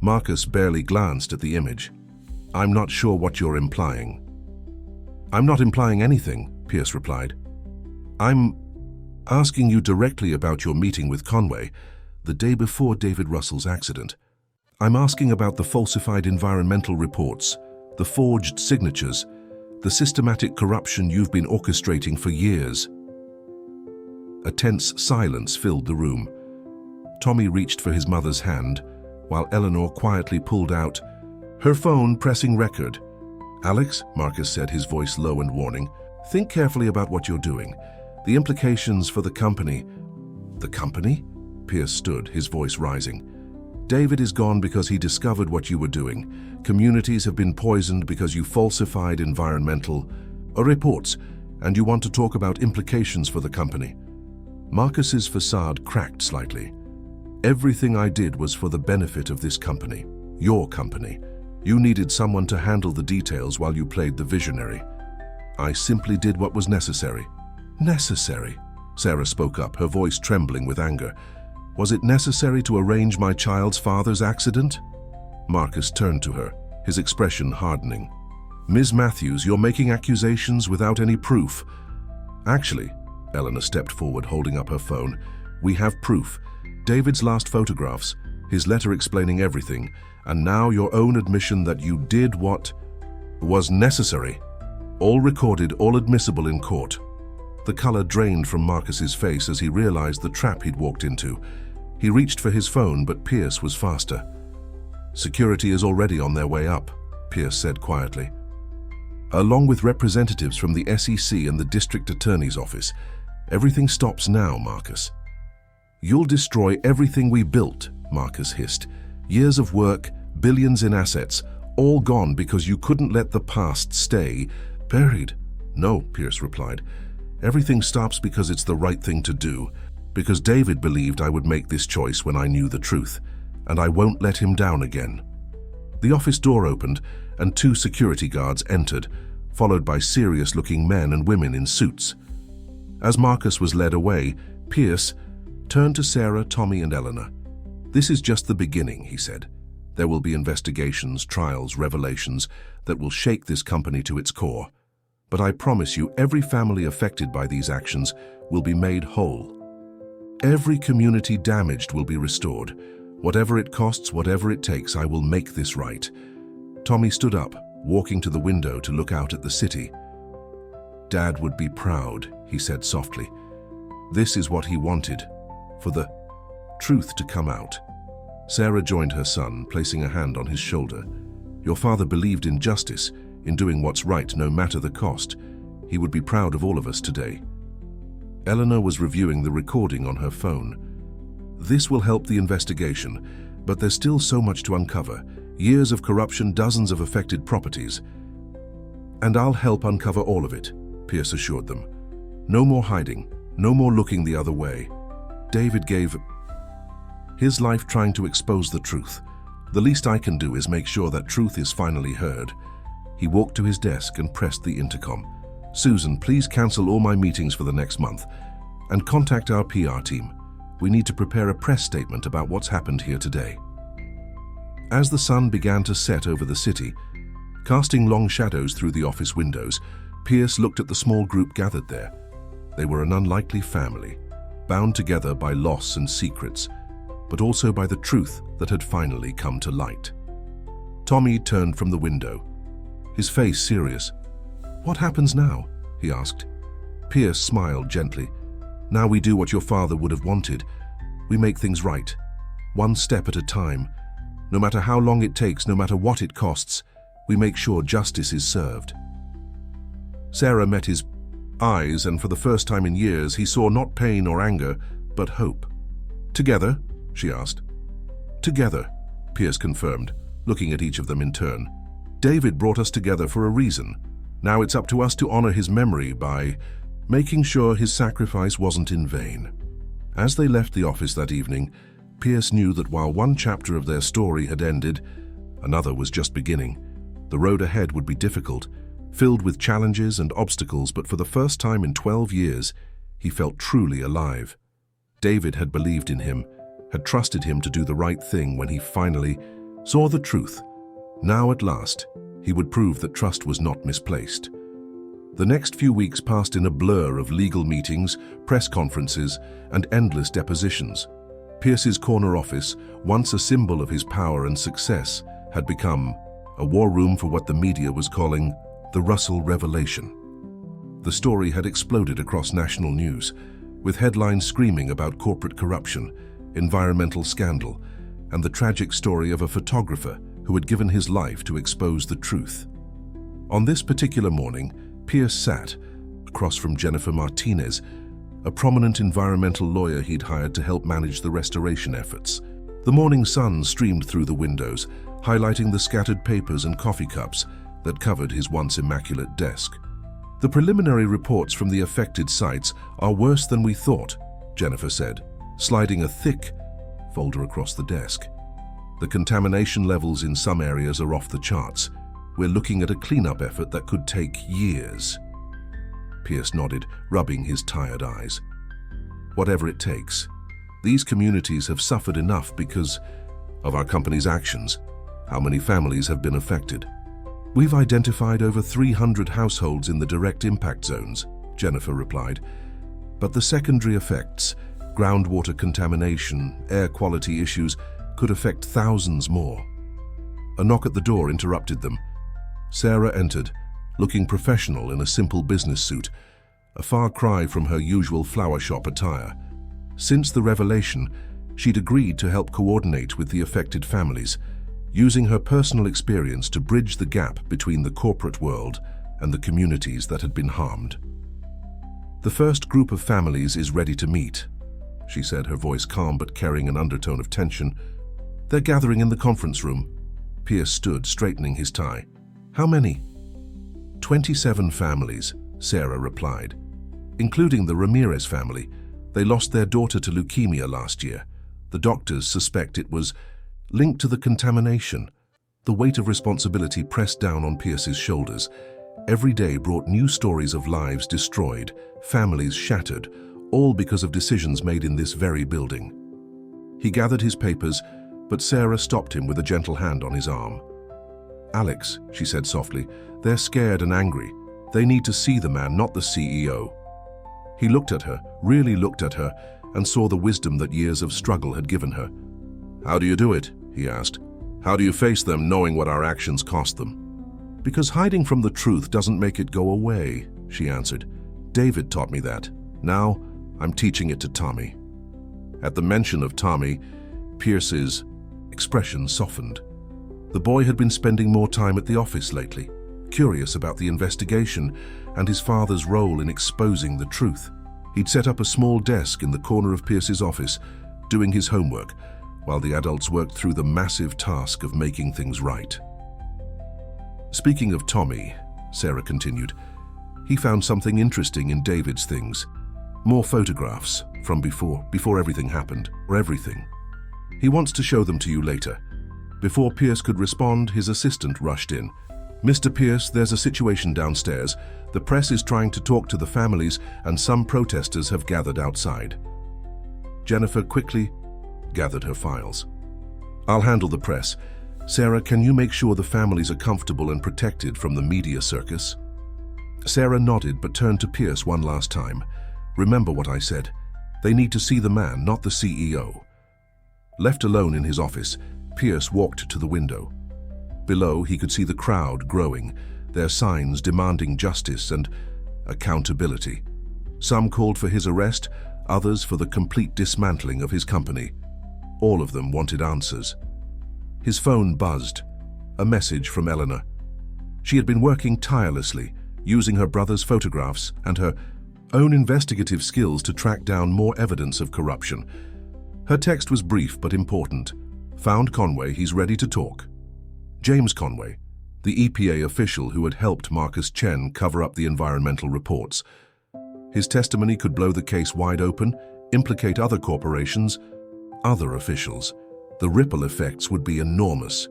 Marcus barely glanced at the image. "I'm not sure what you're implying." "I'm not implying anything," Pierce replied. "I'm asking you directly about your meeting with Conway, the day before David Russell's accident. I'm asking about the falsified environmental reports, the forged signatures, the systematic corruption you've been orchestrating for years." A tense silence filled the room. Tommy reached for his mother's hand, while Eleanor quietly pulled out her phone, pressing record. "Alex," Marcus said, his voice low and warning, "think carefully about what you're doing. The implications for the company." "The company?" Pierce stood, his voice rising. "David is gone because he discovered what you were doing. Communities have been poisoned because you falsified environmental reports, and you want to talk about implications for the company." Marcus's facade cracked slightly. "Everything I did was for the benefit of this company, your company. You needed someone to handle the details while you played the visionary. I simply did what was necessary." "Necessary?" Sarah spoke up, her voice trembling with anger. "Was it necessary to arrange my child's father's accident?" Marcus turned to her, his expression hardening. "Ms. Matthews, you're making accusations without any proof." "Actually," Eleanor stepped forward, holding up her phone, "we have proof. David's last photographs, his letter explaining everything, and now your own admission that you did what was necessary. All recorded, all admissible in court." The color drained from Marcus's face as he realized the trap he'd walked into. He reached for his phone, but Pierce was faster. "Security is already on their way up," Pierce said quietly. "Along with representatives from the SEC and the District Attorney's Office. Everything stops now, Marcus." "You'll destroy everything we built," Marcus hissed. "Years of work, billions in assets, all gone because you couldn't let the past stay buried." "No," Pierce replied. "Everything stops because it's the right thing to do, because David believed I would make this choice when I knew the truth, and I won't let him down again." The office door opened, and 2 security guards entered, followed by serious-looking men and women in suits. As Marcus was led away, Pierce turned to Sarah, Tommy, and Eleanor. "This is just the beginning," he said. "There will be investigations, trials, revelations that will shake this company to its core. but I promise you every family affected by these actions will be made whole. Every community damaged will be restored. Whatever it costs, whatever it takes, I will make this right." Tommy stood up, walking to the window to look out at the city. "Dad would be proud," he said softly. This is what he wanted, for the truth to come out. Sarah joined her son, placing a hand on his shoulder. "Your father believed in justice, in doing what's right no matter the cost. He would be proud of all of us today." Eleanor was reviewing the recording on her phone. "This will help the investigation, but there's still so much to uncover. Years of corruption, dozens of affected properties. And I'll help uncover all of it," Pierce assured them. "No more hiding, no more looking the other way." David gave his life trying to expose the truth. "The least I can do is make sure that truth is finally heard." He walked to his desk and pressed the intercom. "Susan, please cancel all my meetings for the next month and contact our PR team. We need to prepare a press statement about what's happened here today." As the sun began to set over the city, casting long shadows through the office windows, Pierce looked at the small group gathered there. They were an unlikely family, bound together by loss and secrets, but also by the truth that had finally come to light. Tommy turned from the window, his face serious. "What happens now?" he asked. Pierce smiled gently. "Now we do what your father would have wanted. We make things right, one step at a time. No matter how long it takes, no matter what it costs, we make sure justice is served." Sarah met his eyes, and for the first time in years, he saw not pain or anger, but hope. "Together?" she asked. "Together," Pierce confirmed, looking at each of them in turn. "David brought us together for a reason. Now it's up to us to honor his memory by making sure his sacrifice wasn't in vain." As they left the office that evening, Pierce knew that while one chapter of their story had ended, another was just beginning. The road ahead would be difficult, filled with challenges and obstacles, but for the first time in 12 years, he felt truly alive. David had believed in him, had trusted him to do the right thing when he finally saw the truth. Now at last, he would prove that trust was not misplaced. The next few weeks passed in a blur of legal meetings, press conferences, and endless depositions. Pierce's corner office, once a symbol of his power and success, had become a war room for what the media was calling the Russell Revelation. The story had exploded across national news, with headlines screaming about corporate corruption, environmental scandal, and the tragic story of a photographer who had given his life to expose the truth. On this particular morning, Pierce sat across from Jennifer Martinez, a prominent environmental lawyer he'd hired to help manage the restoration efforts. The morning sun streamed through the windows, highlighting the scattered papers and coffee cups that covered his once immaculate desk. "The preliminary reports from the affected sites are worse than we thought," Jennifer said, sliding a thick folder across the desk. "The contamination levels in some areas are off the charts. We're looking at a cleanup effort that could take years." Pierce nodded, rubbing his tired eyes. "Whatever it takes. These communities have suffered enough because of our company's actions. How many families have been affected?" "We've identified over 300 households in the direct impact zones," Jennifer replied. "But the secondary effects, groundwater contamination, air quality issues, could affect thousands more." A knock at the door interrupted them. Sarah entered, looking professional in a simple business suit, a far cry from her usual flower shop attire. Since the revelation, she'd agreed to help coordinate with the affected families, using her personal experience to bridge the gap between the corporate world and the communities that had been harmed. "The first group of families is ready to meet," she said, her voice calm but carrying an undertone of tension. "They're gathering in the conference room." Pierce stood, straightening his tie. "How many?" 27 families, Sarah replied, including the Ramirez family. They lost their daughter to leukemia last year. The doctors suspect it was linked to the contamination. The weight of responsibility pressed down on Pierce's shoulders. Every day brought new stories of lives destroyed, families shattered, all because of decisions made in this very building. He gathered his papers, but Sarah stopped him with a gentle hand on his arm. "Alex," she said softly, "they're scared and angry. They need to see the man, not the CEO. He looked at her, really looked at her, and saw the wisdom that years of struggle had given her. "How do you do it?" he asked. "How do you face them knowing what our actions cost them?" "Because hiding from the truth doesn't make it go away," she answered. "David taught me that. Now, I'm teaching it to Tommy." At the mention of Tommy, Pierce's expression softened. The boy had been spending more time at the office lately, curious about the investigation and his father's role in exposing the truth. He'd set up a small desk in the corner of Pierce's office, doing his homework, while the adults worked through the massive task of making things right. "Speaking of Tommy," Sarah continued, "he found something interesting in David's things. More photographs from before everything happened, or everything. He wants to show them to you later." Before Pierce could respond, his assistant rushed in. "Mr. Pierce, there's a situation downstairs. The press is trying to talk to the families, and some protesters have gathered outside." Jennifer quickly gathered her files. "I'll handle the press. Sarah, can you make sure the families are comfortable and protected from the media circus?" Sarah nodded but turned to Pierce one last time. "Remember what I said. They need to see the man, not the CEO." Left alone in his office, Pierce walked to the window. Below, he could see the crowd growing, their signs demanding justice and accountability. Some called for his arrest, others for the complete dismantling of his company. All of them wanted answers. His phone buzzed. A message from Eleanor. She had been working tirelessly, using her brother's photographs and her own investigative skills to track down more evidence of corruption. Her text was brief but important. "Found Conway, he's ready to talk." James Conway, the EPA official who had helped Marcus Chen cover up the environmental reports. His testimony could blow the case wide open, implicate other corporations, other officials. The ripple effects would be enormous.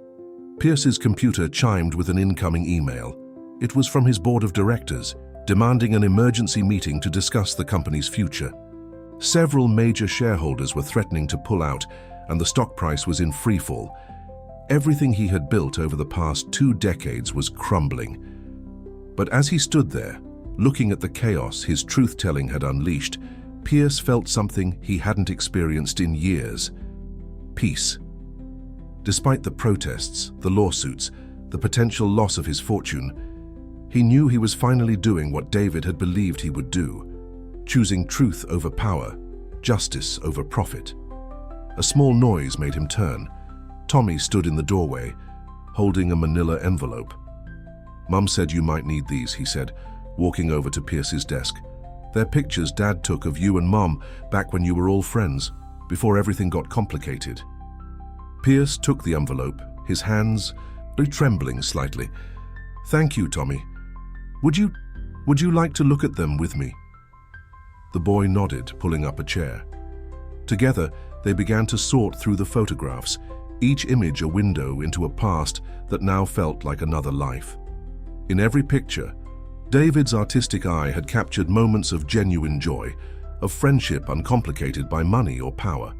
Pierce's computer chimed with an incoming email. It was from his board of directors, demanding an emergency meeting to discuss the company's future. Several major shareholders were threatening to pull out, and the stock price was in freefall. Everything he had built over the past 2 decades was crumbling. But as he stood there, looking at the chaos his truth-telling had unleashed, Pierce felt something he hadn't experienced in years: peace. Despite the protests, the lawsuits, the potential loss of his fortune, he knew he was finally doing what David had believed he would do, choosing truth over power, justice over profit. A small noise made him turn. Tommy stood in the doorway, holding a manila envelope. "Mum said you might need these," he said, walking over to Pierce's desk. "They're pictures Dad took of you and Mum back when you were all friends, before everything got complicated." Pierce took the envelope, his hands trembling slightly. "Thank you, Tommy. Would you like to look at them with me?" The boy nodded, pulling up a chair. Together, they began to sort through the photographs, each image a window into a past that now felt like another life. In every picture, David's artistic eye had captured moments of genuine joy, of friendship uncomplicated by money or power.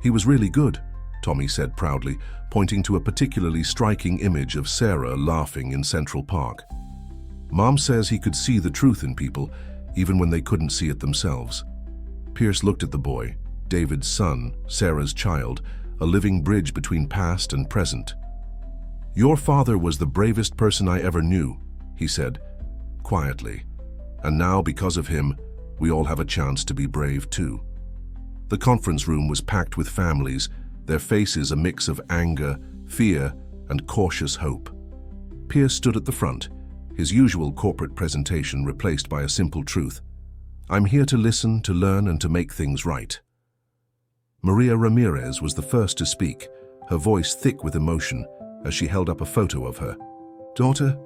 "He was really good," Tommy said proudly, pointing to a particularly striking image of Sarah laughing in Central Park. "Mom says he could see the truth in people, even when they couldn't see it themselves." Pierce looked at the boy, David's son, Sarah's child, a living bridge between past and present. "Your father was the bravest person I ever knew," he said, quietly. "And now, because of him, we all have a chance to be brave too." The conference room was packed with families, their faces a mix of anger, fear, and cautious hope. Pierce stood at the front, his usual corporate presentation replaced by a simple truth: "I'm here to listen, to learn, and to make things right." Maria Ramirez was the first to speak, her voice thick with emotion as she held up a photo of her daughter.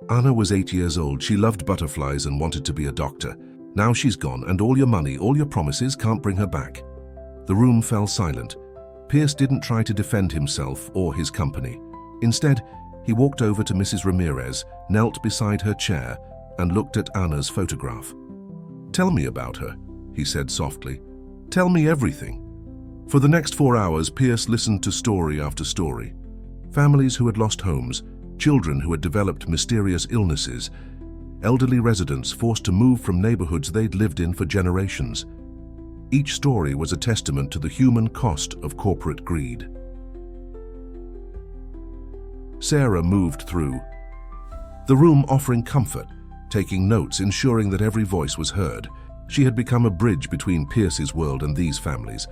"Anna was 8 years old. She loved butterflies and wanted to be a doctor. Now she's gone, and all your money, all your promises can't bring her back." The room fell silent. Pierce didn't try to defend himself or his company. Instead, he walked over to Mrs. Ramirez, knelt beside her chair, and looked at Anna's photograph. "Tell me about her," he said softly. "Tell me everything." For the next 4 hours, Pierce listened to story after story. Families who had lost homes, children who had developed mysterious illnesses. elderly residents forced to move from neighborhoods they'd lived in for generations. Each story was a testament to the human cost of corporate greed. Sarah moved through the room, offering comfort, taking notes, ensuring that every voice was heard. She had become a bridge between Pierce's world and these families,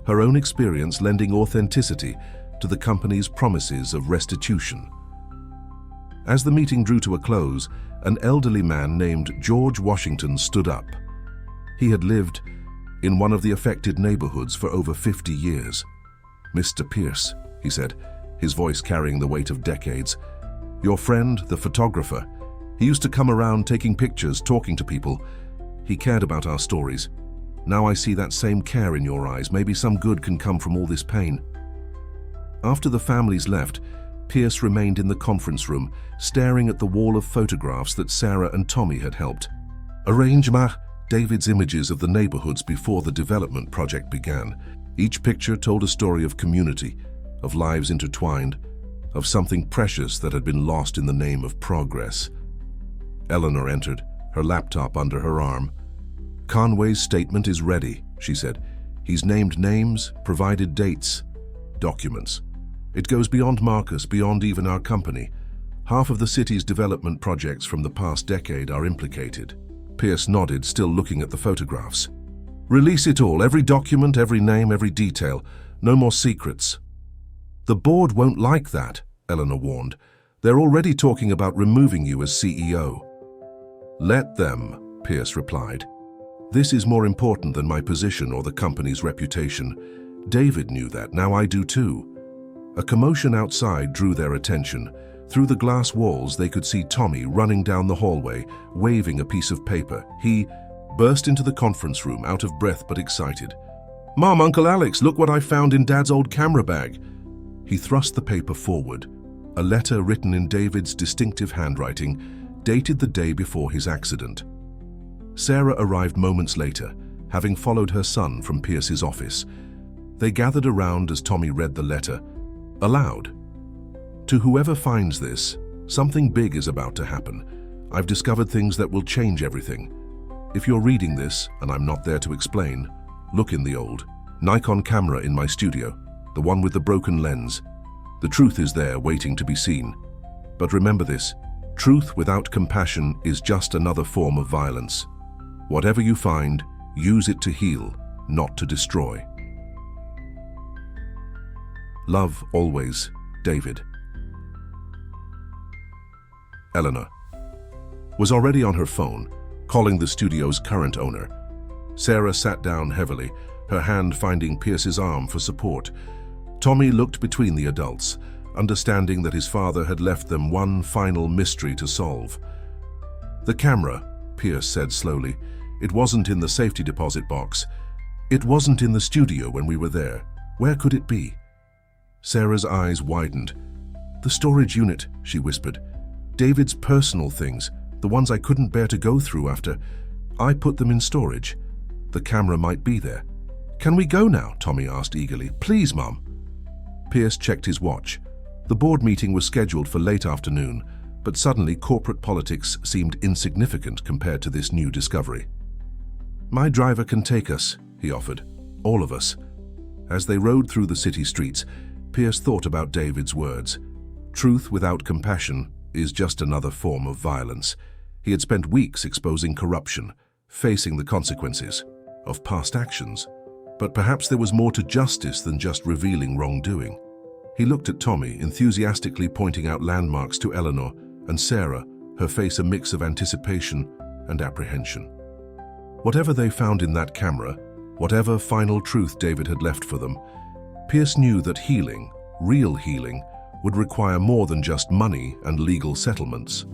her own experience lending authenticity to the company's promises of restitution. As the meeting drew to a close, an elderly man named George Washington stood up. He had lived in one of the affected neighborhoods for over 50 years. "Mr. Pierce," he said, his voice carrying the weight of decades, "your friend, the photographer, he used to come around taking pictures, talking to people. He cared about our stories. Now I see that same care in your eyes. Maybe some good can come from all this pain." After the families left, Pierce remained in the conference room, staring at the wall of photographs that Sarah and Tommy had helped arrange. David's images of the neighborhoods before the development project began. Each picture told a story of community, of lives intertwined, of something precious that had been lost in the name of progress. Eleanor entered, her laptop under her arm. "Conway's statement is ready," she said. "He's named names, provided dates, documents. It goes beyond Marcus, beyond even our company. Half of the city's development projects from the past decade are implicated." Pierce nodded, still looking at the photographs. "Release it all, every document, every name, every detail. No more secrets." "The board won't like that," Eleanor warned. "They're already talking about removing you as CEO." "Let them," Pierce replied. "This is more important than my position or the company's reputation. David knew that, now I do too." A commotion outside drew their attention. Through the glass walls, they could see Tommy running down the hallway, waving a piece of paper. He burst into the conference room, out of breath but excited. "Mom, Uncle Alex, look what I found in Dad's old camera bag." He thrust the paper forward. A letter written in David's distinctive handwriting, dated the day before his accident. Sarah arrived moments later, having followed her son from Pierce's office. They gathered around as Tommy read the letter, aloud. "To whoever finds this, something big is about to happen. I've discovered things that will change everything. If you're reading this, and I'm not there to explain, look in the old Nikon camera in my studio, the one with the broken lens. The truth is there, waiting to be seen. But remember this, truth without compassion is just another form of violence. Whatever you find, use it to heal, not to destroy. Love always, David." Eleanor was already on her phone, calling the studio's current owner. Sarah sat down heavily, her hand finding Pierce's arm for support. Tommy looked between the adults, understanding that his father had left them one final mystery to solve. "The camera," Pierce said slowly. "It wasn't in the safety deposit box. It wasn't in the studio when we were there. Where could it be?" Sarah's eyes widened. "The storage unit," she whispered. "David's personal things, the ones I couldn't bear to go through after. I put them in storage. The camera might be there." "Can we go now?" Tommy asked eagerly. "Please, Mom." Pierce checked his watch. The board meeting was scheduled for late afternoon, but suddenly corporate politics seemed insignificant compared to this new discovery. "My driver can take us," he offered. "All of us." As they rode through the city streets, Pierce thought about David's words. Truth without compassion is just another form of violence. He had spent weeks exposing corruption, facing the consequences of past actions. But perhaps there was more to justice than just revealing wrongdoing. He looked at Tommy, enthusiastically pointing out landmarks to Eleanor, and Sarah, her face a mix of anticipation and apprehension. Whatever they found in that camera, whatever final truth David had left for them, Pierce knew that healing, real healing, would require more than just money and legal settlements.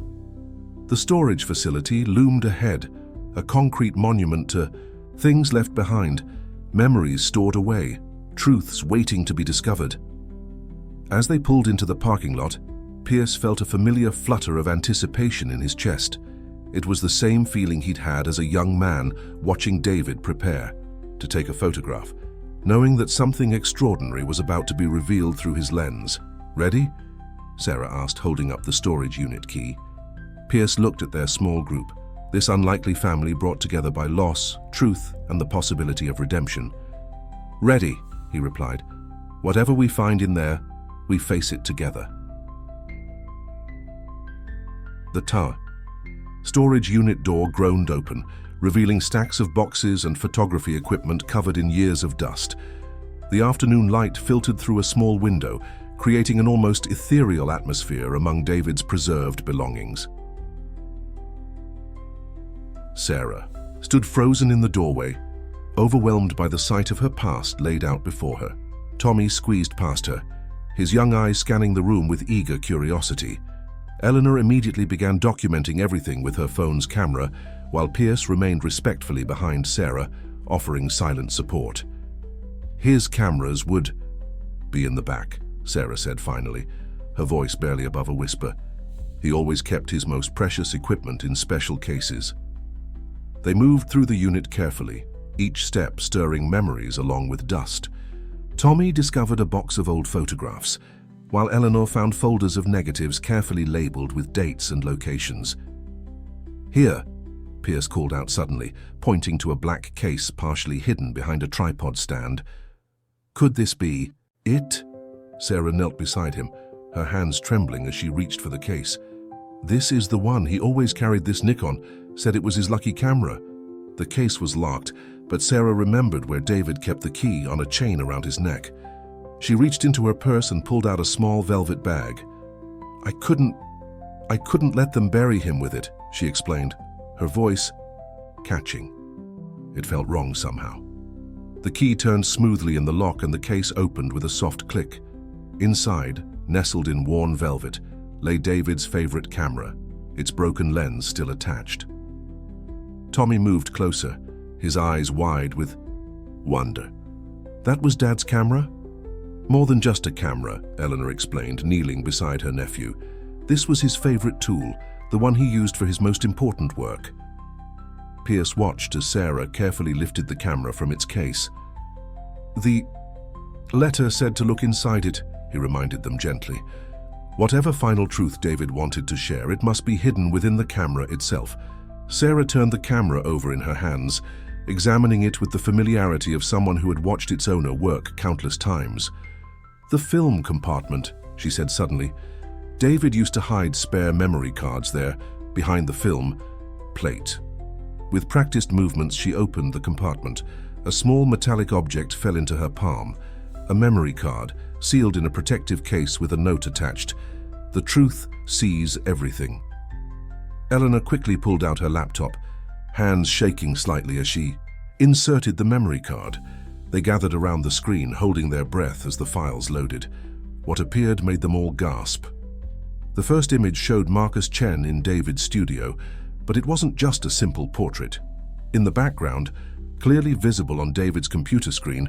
The storage facility loomed ahead, a concrete monument to things left behind, memories stored away, truths waiting to be discovered. As they pulled into the parking lot, Pierce felt a familiar flutter of anticipation in his chest. It was the same feeling he'd had as a young man watching David prepare to take a photograph, knowing that something extraordinary was about to be revealed through his lens. "Ready?" Sarah asked, holding up the storage unit key. Pierce looked at their small group, this unlikely family brought together by loss, truth, and the possibility of redemption. "Ready," he replied. "Whatever we find in there, we face it together." The tower. Storage unit door groaned open, revealing stacks of boxes and photography equipment covered in years of dust. The afternoon light filtered through a small window, creating an almost ethereal atmosphere among David's preserved belongings. Sarah stood frozen in the doorway, overwhelmed by the sight of her past laid out before her. Tommy squeezed past her, his young eyes scanning the room with eager curiosity. Eleanor immediately began documenting everything with her phone's camera, while Pierce remained respectfully behind Sarah, offering silent support. His cameras would be in the back, Sarah said finally, her voice barely above a whisper. He always kept his most precious equipment in special cases. They moved through the unit carefully, each step stirring memories along with dust. Tommy discovered a box of old photographs, while Eleanor found folders of negatives carefully labeled with dates and locations. "Here," Pierce called out suddenly, pointing to a black case partially hidden behind a tripod stand. "Could this be it?" Sarah knelt beside him, her hands trembling as she reached for the case. "This is the one. He always carried this Nikon, said it was his lucky camera." The case was locked, but Sarah remembered where David kept the key on a chain around his neck. She reached into her purse and pulled out a small velvet bag. I couldn't let them bury him with it," she explained, her voice catching. It felt wrong somehow. The key turned smoothly in the lock and the case opened with a soft click. Inside, nestled in worn velvet, lay David's favorite camera, its broken lens still attached. Tommy moved closer, his eyes wide with wonder. "That was Dad's camera?" "More than just a camera," Eleanor explained, kneeling beside her nephew. "This was his favorite tool, the one he used for his most important work." Pierce watched as Sarah carefully lifted the camera from its case. "The letter said to look inside it," he reminded them gently. Whatever final truth David wanted to share, it must be hidden within the camera itself. Sarah turned the camera over in her hands, examining it with the familiarity of someone who had watched its owner work countless times. "The film compartment," she said suddenly. "David used to hide spare memory cards there, behind the film plate." With practiced movements, she opened the compartment. A small metallic object fell into her palm, a memory card, sealed in a protective case with a note attached. "The truth sees everything." Eleanor quickly pulled out her laptop, hands shaking slightly as she inserted the memory card. They gathered around the screen, holding their breath as the files loaded. What appeared made them all gasp. The first image showed Marcus Chen in David's studio, but it wasn't just a simple portrait. In the background, clearly visible on David's computer screen,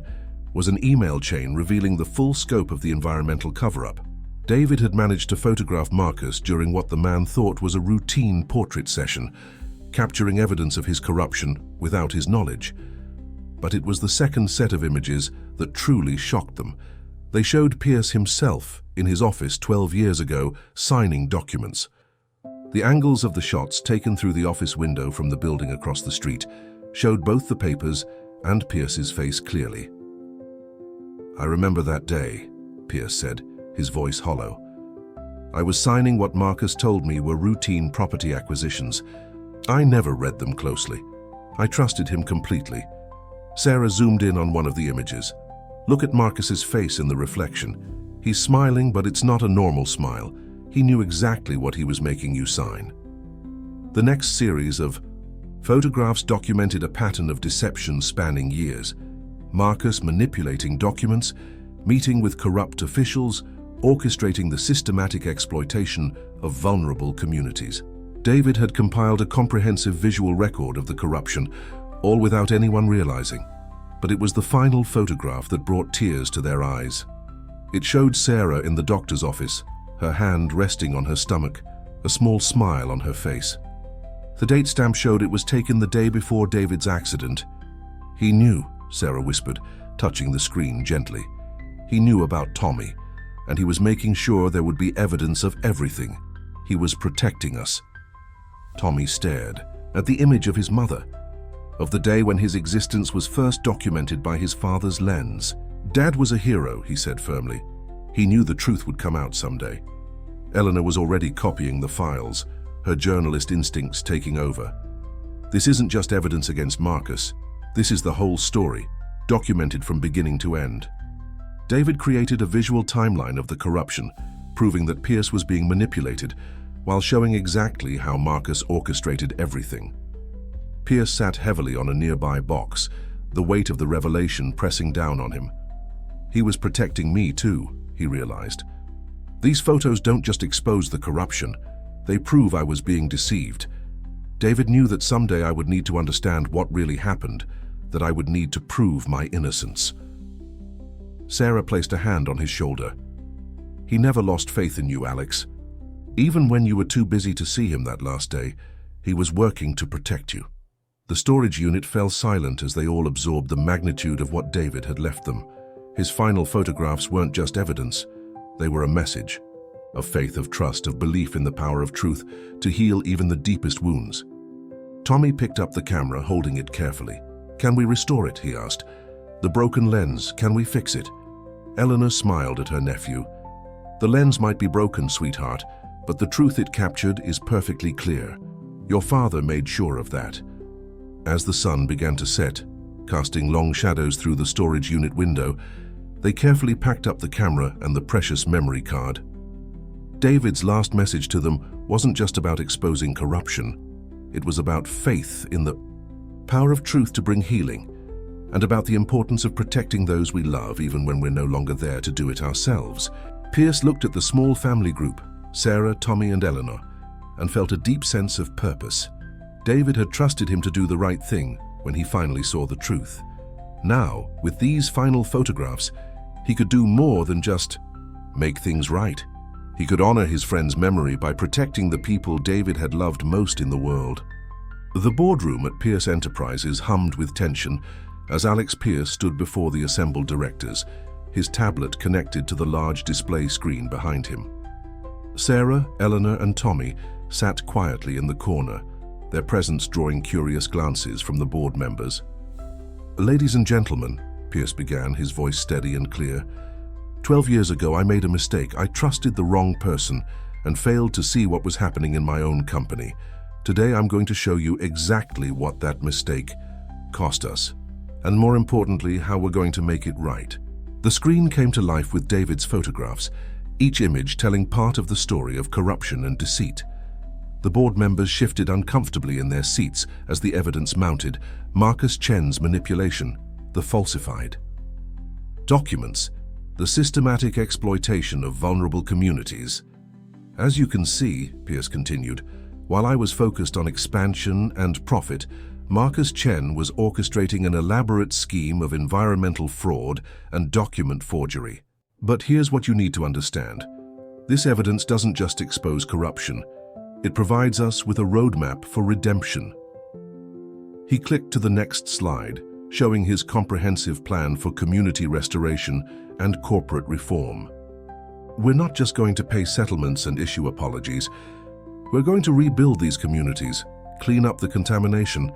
was an email chain revealing the full scope of the environmental cover-up. David had managed to photograph Marcus during what the man thought was a routine portrait session, capturing evidence of his corruption without his knowledge. But it was the second set of images that truly shocked them. They showed Pierce himself in his office 12 years ago, signing documents. The angles of the shots taken through the office window from the building across the street showed both the papers and Pierce's face clearly. "I remember that day," Pierce said, his voice hollow. "I was signing what Marcus told me were routine property acquisitions. I never read them closely. I trusted him completely." Sarah zoomed in on one of the images. "Look at Marcus's face in the reflection. He's smiling, but it's not a normal smile. He knew exactly what he was making you sign." The next series of photographs documented a pattern of deception spanning years. Marcus manipulating documents, meeting with corrupt officials, orchestrating the systematic exploitation of vulnerable communities. David had compiled a comprehensive visual record of the corruption, all without anyone realizing. But it was the final photograph that brought tears to their eyes. It showed Sarah in the doctor's office, her hand resting on her stomach, a small smile on her face. The date stamp showed it was taken the day before David's accident. "He knew," Sarah whispered, touching the screen gently. "He knew about Tommy, and he was making sure there would be evidence of everything. He was protecting us." Tommy stared at the image of his mother, of the day when his existence was first documented by his father's lens. Dad was a hero, he said firmly. He knew the truth would come out someday. Eleanor was already copying the files, her journalist instincts taking over. This isn't just evidence against Marcus. This is the whole story, documented from beginning to end. David created a visual timeline of the corruption, proving that Pierce was being manipulated, while showing exactly how Marcus orchestrated everything. Pierce sat heavily on a nearby box, the weight of the revelation pressing down on him. He was protecting me too, he realized. These photos don't just expose the corruption, they prove I was being deceived. David knew that someday I would need to understand what really happened, that I would need to prove my innocence. Sarah placed a hand on his shoulder. He never lost faith in you, Alex. Even when you were too busy to see him that last day, he was working to protect you. The storage unit fell silent as they all absorbed the magnitude of what David had left them. His final photographs weren't just evidence, they were a message. Of faith, of trust, of belief in the power of truth to heal even the deepest wounds. Tommy picked up the camera, holding it carefully. "Can we restore it?" he asked. "The broken lens, can we fix it?" Eleanor smiled at her nephew. "The lens might be broken, sweetheart, but the truth it captured is perfectly clear. Your father made sure of that." As the sun began to set, casting long shadows through the storage unit window, they carefully packed up the camera and the precious memory card. David's last message to them wasn't just about exposing corruption. It was about faith in the power of truth to bring healing, and about the importance of protecting those we love even when we're no longer there to do it ourselves. Pierce looked at the small family group, Sarah, Tommy, and Eleanor, and felt a deep sense of purpose. David had trusted him to do the right thing when he finally saw the truth. Now, with these final photographs, he could do more than just make things right. He could honor his friend's memory by protecting the people David had loved most in the world. The boardroom at Pierce Enterprises hummed with tension as Alex Pierce stood before the assembled directors, his tablet connected to the large display screen behind him. Sarah, Eleanor, and Tommy sat quietly in the corner, their presence drawing curious glances from the board members. "Ladies and gentlemen," Pierce began, his voice steady and clear, 12 years ago I made a mistake. I trusted the wrong person and failed to see what was happening in my own company. Today I'm going to show you exactly what that mistake cost us, and more importantly, how we're going to make it right." The screen came to life with David's photographs, each image telling part of the story of corruption and deceit. The board members shifted uncomfortably in their seats as the evidence mounted. Marcus Chen's manipulation, the falsified documents, the systematic exploitation of vulnerable communities. "As you can see," Pierce continued, "while I was focused on expansion and profit, Marcus Chen was orchestrating an elaborate scheme of environmental fraud and document forgery. But here's what you need to understand. This evidence doesn't just expose corruption. It provides us with a roadmap for redemption." He clicked to the next slide, showing his comprehensive plan for community restoration and corporate reform. "We're not just going to pay settlements and issue apologies. We're going to rebuild these communities, clean up the contamination,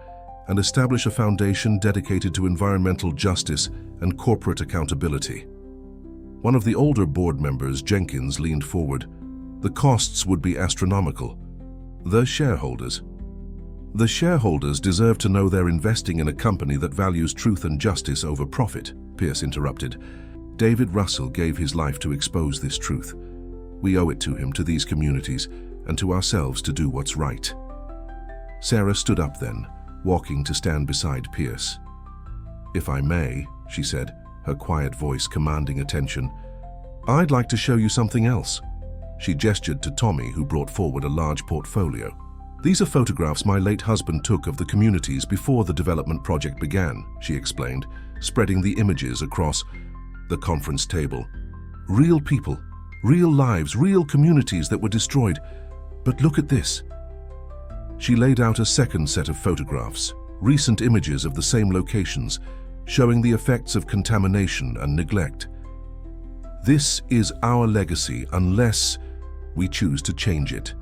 and establish a foundation dedicated to environmental justice and corporate accountability." One of the older board members, Jenkins, leaned forward. "The costs would be astronomical. The shareholders deserve to know they're investing in a company that values truth and justice over profit," Pierce interrupted. "David Russell gave his life to expose this truth. We owe it to him, to these communities, and to ourselves to do what's right." Sarah stood up then, walking to stand beside Pierce. "If I may," she said, her quiet voice commanding attention, "I'd like to show you something else." She gestured to Tommy, who brought forward a large portfolio. "These are photographs my late husband took of the communities before the development project began," she explained, spreading the images across the conference table. "Real people, real lives, real communities that were destroyed. But look at this." She laid out a second set of photographs, recent images of the same locations, showing the effects of contamination and neglect. "This is our legacy unless we choose to change it."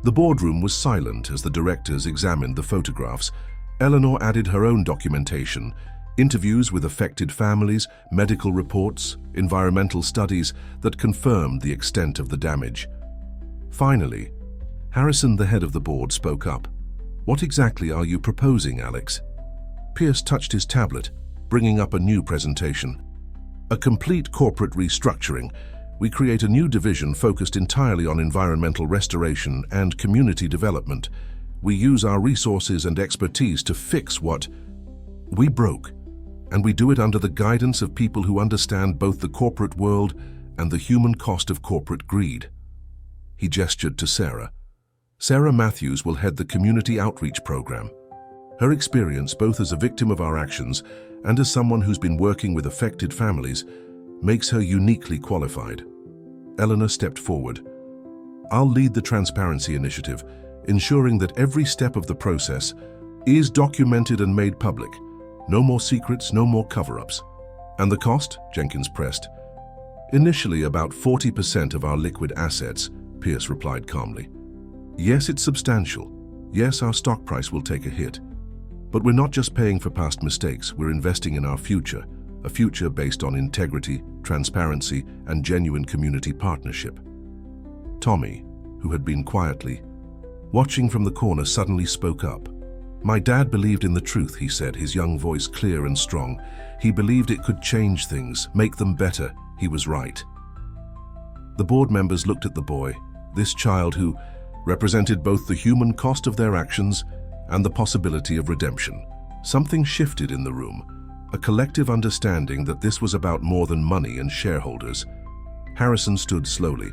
The boardroom was silent as the directors examined the photographs. Eleanor added her own documentation, interviews with affected families, medical reports, environmental studies that confirmed the extent of the damage. Finally, Harrison, the head of the board, spoke up. "What exactly are you proposing, Alex?" Pierce touched his tablet, bringing up a new presentation. "A complete corporate restructuring. We create a new division focused entirely on environmental restoration and community development. We use our resources and expertise to fix what we broke, and we do it under the guidance of people who understand both the corporate world and the human cost of corporate greed." He gestured to Sarah. "Sarah Matthews will head the community outreach program. Her experience, both as a victim of our actions and as someone who's been working with affected families, makes her uniquely qualified." Eleanor stepped forward. "I'll lead the transparency initiative, ensuring that every step of the process is documented and made public. No more secrets, no more cover-ups." "And the cost?" Jenkins pressed. "Initially about 40% of our liquid assets," Pierce replied calmly. "Yes, it's substantial. Yes, our stock price will take a hit. But we're not just paying for past mistakes, we're investing in our future, a future based on integrity, transparency, and genuine community partnership." Tommy, who had been quietly watching from the corner, suddenly spoke up. "My dad believed in the truth," he said, his young voice clear and strong. "He believed it could change things, make them better. He was right." The board members looked at the boy, this child who represented both the human cost of their actions and the possibility of redemption. Something shifted in the room, a collective understanding that this was about more than money and shareholders. Harrison stood slowly.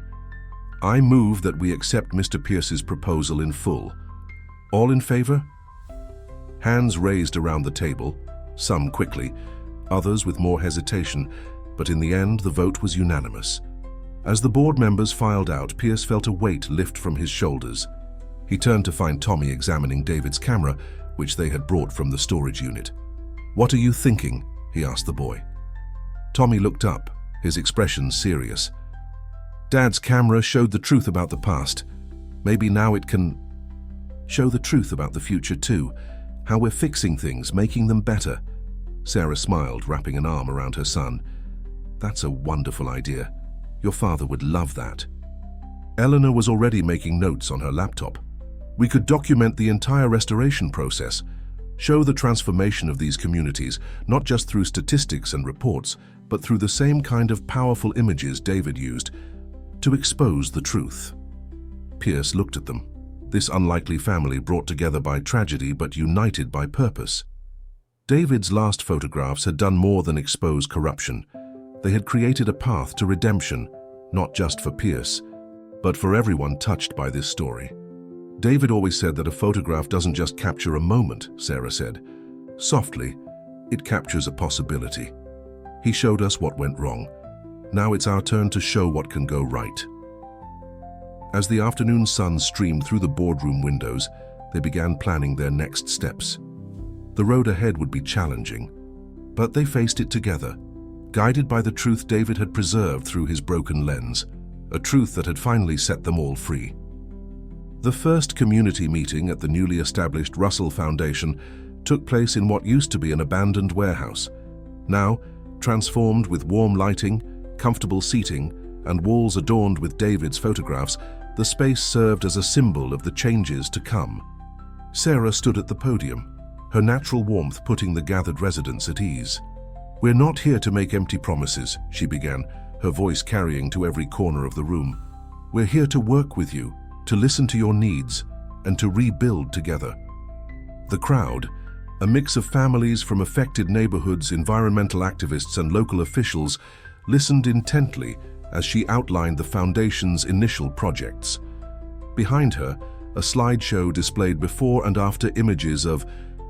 "I move that we accept Mr. Pierce's proposal in full. All in favor?" Hands raised around the table, some quickly, others with more hesitation, but in the end the vote was unanimous. As the board members filed out, Pierce felt a weight lift from his shoulders. He turned to find Tommy examining David's camera, which they had brought from the storage unit. "What are you thinking?" he asked the boy. Tommy looked up, his expression serious. "Dad's camera showed the truth about the past. Maybe now it can show the truth about the future too, how we're fixing things, making them better." Sarah smiled, wrapping an arm around her son. "That's a wonderful idea. Your father would love that." Eleanor was already making notes on her laptop. "We could document the entire restoration process, show the transformation of these communities, not just through statistics and reports, but through the same kind of powerful images David used to expose the truth." Pierce looked at them. This unlikely family brought together by tragedy but united by purpose. David's last photographs had done more than expose corruption. They had created a path to redemption, not just for Pierce, but for everyone touched by this story. "David always said that a photograph doesn't just capture a moment," Sarah said. "Softly, it captures a possibility. He showed us what went wrong. Now it's our turn to show what can go right." As the afternoon sun streamed through the boardroom windows, they began planning their next steps. The road ahead would be challenging, but they faced it together, guided by the truth David had preserved through his broken lens, a truth that had finally set them all free. The first community meeting at the newly established Russell Foundation took place in what used to be an abandoned warehouse. Now, transformed with warm lighting, comfortable seating, and walls adorned with David's photographs, the space served as a symbol of the changes to come. Sarah stood at the podium, her natural warmth putting the gathered residents at ease. "We're not here to make empty promises," she began, her voice carrying to every corner of the room. "We're here to work with you, to listen to your needs, and to rebuild together." The crowd, a mix of families from affected neighborhoods, environmental activists, and local officials, listened intently as she outlined the Foundation's initial projects. Behind her, a slideshow displayed before and after images of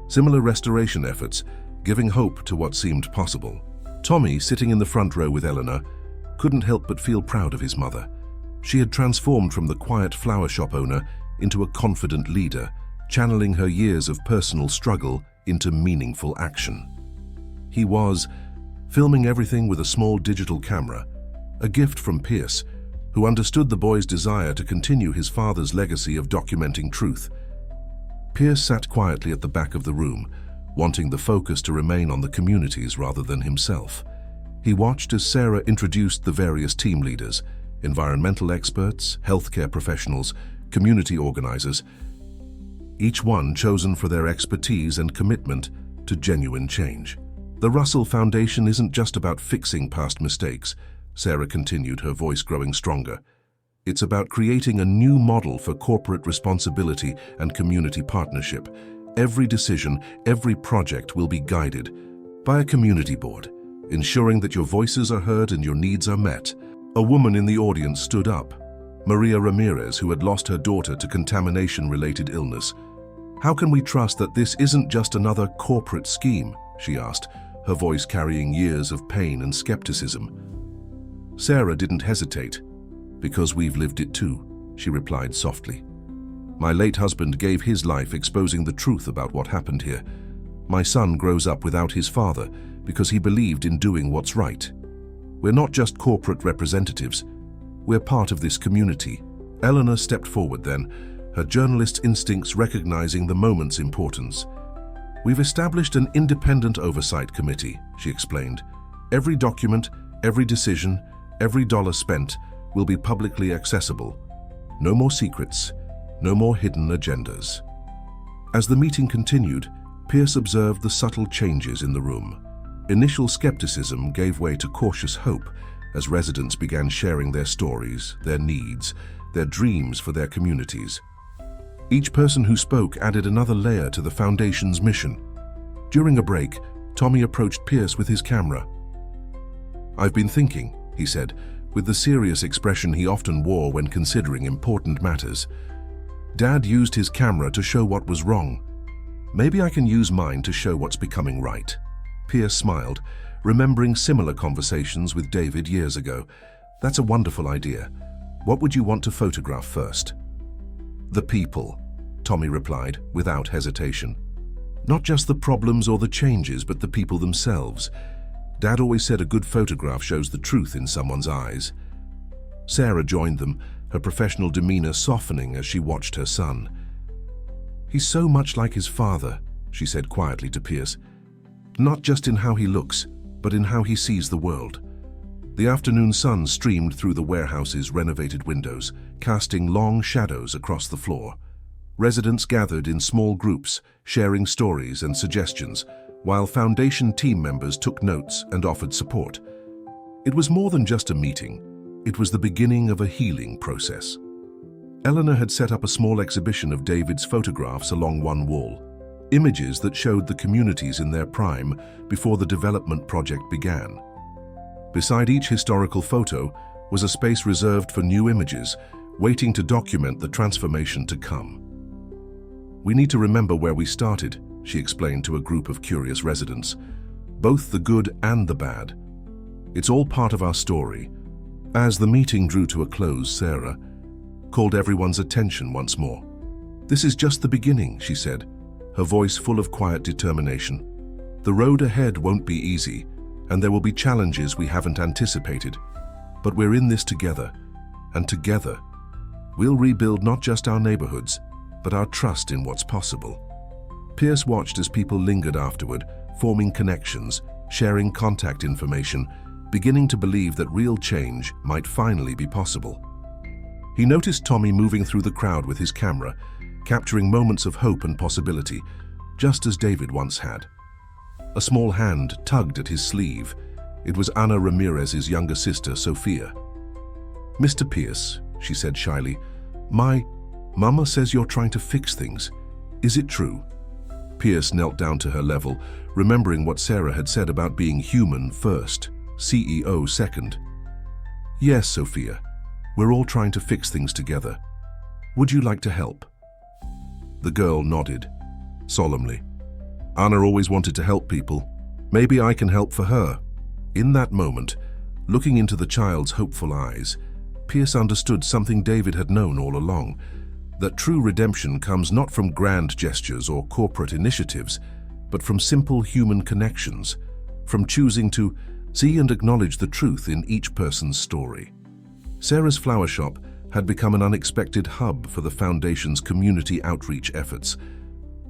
similar restoration efforts, giving hope to what seemed possible. Tommy, sitting in the front row with Eleanor, couldn't help but feel proud of his mother. She had transformed from the quiet flower shop owner into a confident leader, channeling her years of personal struggle into meaningful action. He was filming everything with a small digital camera, a gift from Pierce, who understood the boy's desire to continue his father's legacy of documenting truth. Pierce sat quietly at the back of the room, wanting the focus to remain on the communities rather than himself. He watched as Sarah introduced the various team leaders, environmental experts, healthcare professionals, community organizers, each one chosen for their expertise and commitment to genuine change. The Russell Foundation isn't just about fixing past mistakes, Sarah continued, her voice growing stronger. It's about creating a new model for corporate responsibility and community partnership. Every decision, every project will be guided by a community board, ensuring that your voices are heard and your needs are met. A woman in the audience stood up, Maria Ramirez, who had lost her daughter to contamination-related illness. "How can we trust that this isn't just another corporate scheme?" she asked, her voice carrying years of pain and skepticism. Sarah didn't hesitate. "Because we've lived it too," she replied softly. "My late husband gave his life exposing the truth about what happened here. My son grows up without his father because he believed in doing what's right. We're not just corporate representatives. We're part of this community." Eleanor stepped forward then, her journalist's instincts recognizing the moment's importance. "We've established an independent oversight committee," she explained. "Every document, every decision, every dollar spent will be publicly accessible. No more secrets, no more hidden agendas." As the meeting continued, Pierce observed the subtle changes in the room. Initial skepticism gave way to cautious hope as residents began sharing their stories, their needs, their dreams for their communities. Each person who spoke added another layer to the Foundation's mission. During a break, Tommy approached Pierce with his camera. "I've been thinking," he said, with the serious expression he often wore when considering important matters. "Dad used his camera to show what was wrong. Maybe I can use mine to show what's becoming right." Pierce smiled, remembering similar conversations with David years ago. "That's a wonderful idea. What would you want to photograph first?" "The people," Tommy replied without hesitation. "Not just the problems or the changes, but the people themselves. Dad always said a good photograph shows the truth in someone's eyes." Sarah joined them, her professional demeanor softening as she watched her son. "He's so much like his father," she said quietly to Pierce. "Not just in how he looks, but in how he sees the world." The afternoon sun streamed through the warehouse's renovated windows, casting long shadows across the floor. Residents gathered in small groups, sharing stories and suggestions, while Foundation team members took notes and offered support. It was more than just a meeting. It was the beginning of a healing process. Eleanor had set up a small exhibition of David's photographs along one wall, images that showed the communities in their prime before the development project began. Beside each historical photo was a space reserved for new images, waiting to document the transformation to come. "We need to remember where we started," she explained to a group of curious residents. "Both the good and the bad. It's all part of our story." As the meeting drew to a close, Sarah called everyone's attention once more. "This is just the beginning," she said, her voice full of quiet determination. "The road ahead won't be easy, and there will be challenges we haven't anticipated. But we're in this together, and together, we'll rebuild not just our neighborhoods, but our trust in what's possible." Pierce watched as people lingered afterward, forming connections, sharing contact information, beginning to believe that real change might finally be possible. He noticed Tommy moving through the crowd with his camera, capturing moments of hope and possibility, just as David once had. A small hand tugged at his sleeve. It was Ana Ramirez's younger sister, Sophia. "Mr. Pierce," she said shyly, "my mama says you're trying to fix things. Is it true?" Pierce knelt down to her level, remembering what Sarah had said about being human first, CEO second. "Yes, Sophia. We're all trying to fix things together. Would you like to help?" The girl nodded, solemnly. "Anna always wanted to help people. Maybe I can help for her." In that moment, looking into the child's hopeful eyes, Pierce understood something David had known all along, that true redemption comes not from grand gestures or corporate initiatives, but from simple human connections, from choosing to see and acknowledge the truth in each person's story. Sarah's flower shop had become an unexpected hub for the foundation's community outreach efforts.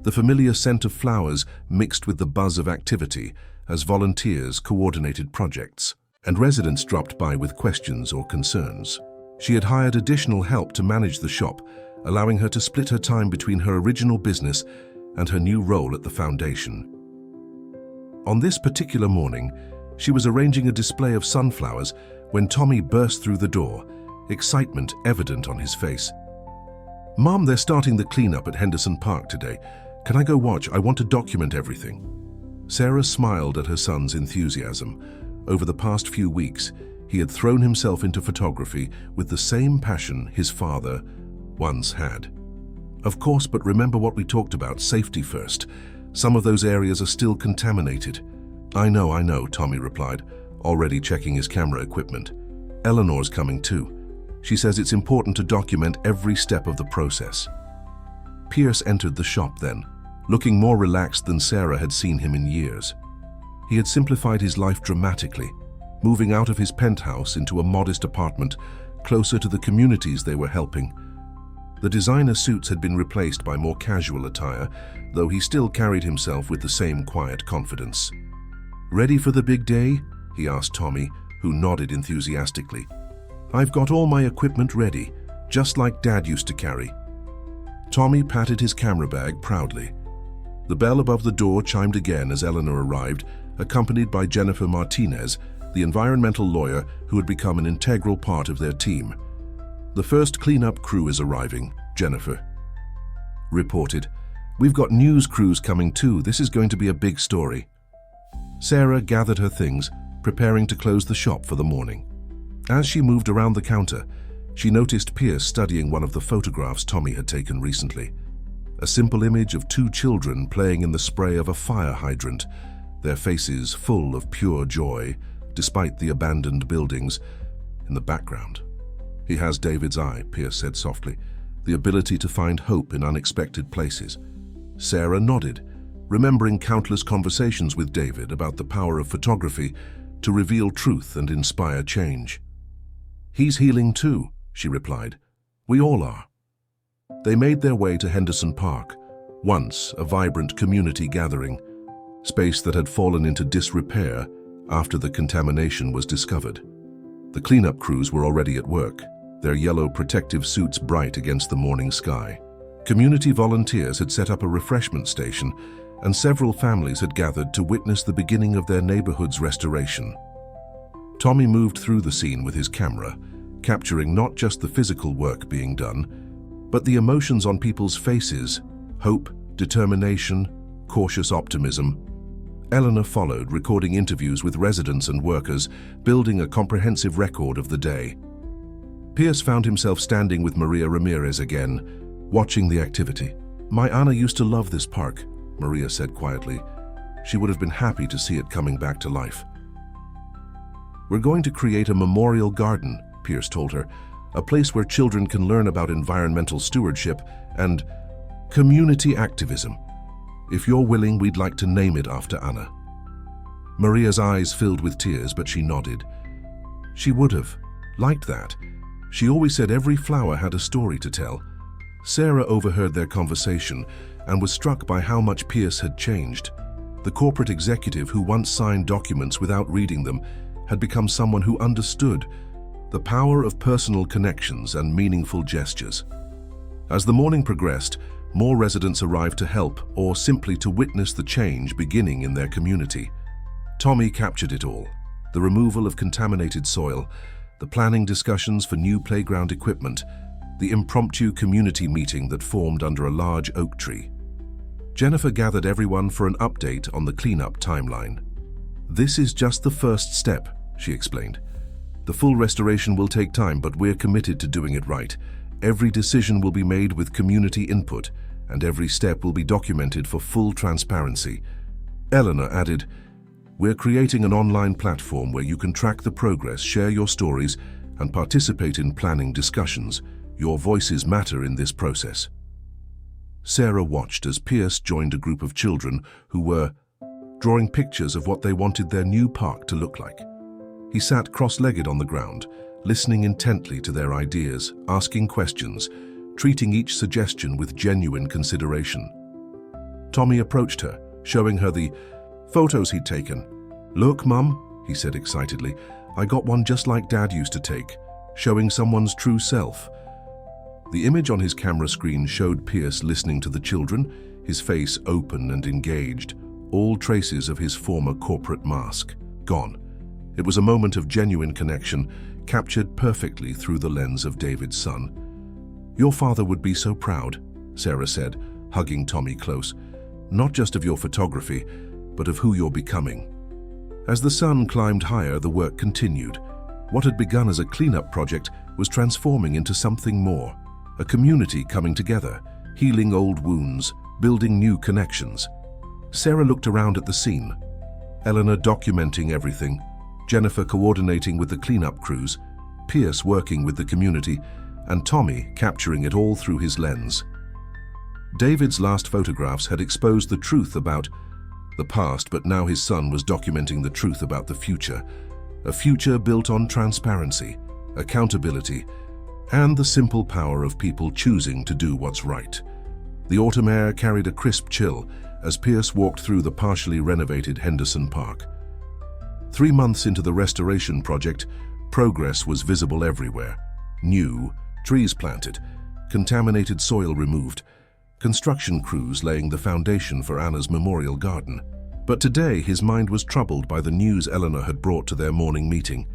The familiar scent of flowers mixed with the buzz of activity as volunteers coordinated projects, and residents dropped by with questions or concerns. She had hired additional help to manage the shop, allowing her to split her time between her original business and her new role at the foundation. On this particular morning, she was arranging a display of sunflowers when Tommy burst through the door, excitement evident on his face. "Mom, they're starting the cleanup at Henderson Park today. Can I go watch? I want to document everything." Sarah smiled at her son's enthusiasm. Over the past few weeks, he had thrown himself into photography with the same passion his father once had. "Of course, but remember what we talked about, safety first. Some of those areas are still contaminated." I know, Tommy replied, already checking his camera equipment. "Eleanor's coming too. She says it's important to document every step of the process." Pierce entered the shop then, looking more relaxed than Sarah had seen him in years. He had simplified his life dramatically, moving out of his penthouse into a modest apartment closer to the communities they were helping. The designer suits had been replaced by more casual attire, though he still carried himself with the same quiet confidence. "Ready for the big day?" he asked Tommy, who nodded enthusiastically. "I've got all my equipment ready, just like Dad used to carry." Tommy patted his camera bag proudly. The bell above the door chimed again as Eleanor arrived, accompanied by Jennifer Martinez, the environmental lawyer who had become an integral part of their team. "The first cleanup crew is arriving," Jennifer reported. "We've got news crews coming too. This is going to be a big story." Sarah gathered her things, preparing to close the shop for the morning. As she moved around the counter, she noticed Pierce studying one of the photographs Tommy had taken recently. A simple image of two children playing in the spray of a fire hydrant, their faces full of pure joy, despite the abandoned buildings in the background. "He has David's eye," Pierce said softly, "the ability to find hope in unexpected places." Sarah nodded, remembering countless conversations with David about the power of photography to reveal truth and inspire change. "He's healing too," she replied. "We all are." They made their way to Henderson Park, once a vibrant community gathering, space that had fallen into disrepair after the contamination was discovered. The cleanup crews were already at work, their yellow protective suits bright against the morning sky. Community volunteers had set up a refreshment station, and several families had gathered to witness the beginning of their neighborhood's restoration. Tommy moved through the scene with his camera, capturing not just the physical work being done, but the emotions on people's faces: hope, determination, cautious optimism. Eleanor followed, recording interviews with residents and workers, building a comprehensive record of the day. Pierce found himself standing with Maria Ramirez again, watching the activity. "My Anna used to love this park," Maria said quietly. She would have been happy to see it coming back to life. "We're going to create a memorial garden," Pierce told her, "a place where children can learn about environmental stewardship and community activism. If you're willing, we'd like to name it after Anna." Maria's eyes filled with tears, but she nodded. She would have liked that. She always said every flower had a story to tell. Sarah overheard their conversation and was struck by how much Pierce had changed. The corporate executive who once signed documents without reading them had become someone who understood the power of personal connections and meaningful gestures. As the morning progressed, more residents arrived to help or simply to witness the change beginning in their community. Tommy captured it all: the removal of contaminated soil, the planning discussions for new playground equipment, the impromptu community meeting that formed under a large oak tree. Jennifer gathered everyone for an update on the cleanup timeline. "This is just the first step," she explained. "The full restoration will take time, but we're committed to doing it right. Every decision will be made with community input, and every step will be documented for full transparency." Eleanor added, "We're creating an online platform where you can track the progress, share your stories, and participate in planning discussions. Your voices matter in this process." Sarah watched as Pierce joined a group of children who were drawing pictures of what they wanted their new park to look like. He sat cross-legged on the ground, listening intently to their ideas, asking questions, treating each suggestion with genuine consideration. Tommy approached her, showing her the photos he'd taken. "Look, Mum," he said excitedly, "I got one just like Dad used to take, showing someone's true self." The image on his camera screen showed Pierce listening to the children, his face open and engaged, all traces of his former corporate mask gone. It was a moment of genuine connection, captured perfectly through the lens of David's son. "Your father would be so proud," Sarah said, hugging Tommy close. "Not just of your photography, but of who you're becoming." As the sun climbed higher, the work continued. What had begun as a cleanup project was transforming into something more. A community coming together, healing old wounds, building new connections. Sarah looked around at the scene. Eleanor documenting everything, Jennifer coordinating with the cleanup crews, Pierce working with the community, and Tommy capturing it all through his lens. David's last photographs had exposed the truth about the past, but now his son was documenting the truth about the future. A future built on transparency, accountability, and the simple power of people choosing to do what's right. The autumn air carried a crisp chill as Pierce walked through the partially renovated Henderson Park. 3 months into the restoration project, progress was visible everywhere. New trees planted, contaminated soil removed, construction crews laying the foundation for Anna's memorial garden. But today his mind was troubled by the news Eleanor had brought to their morning meeting.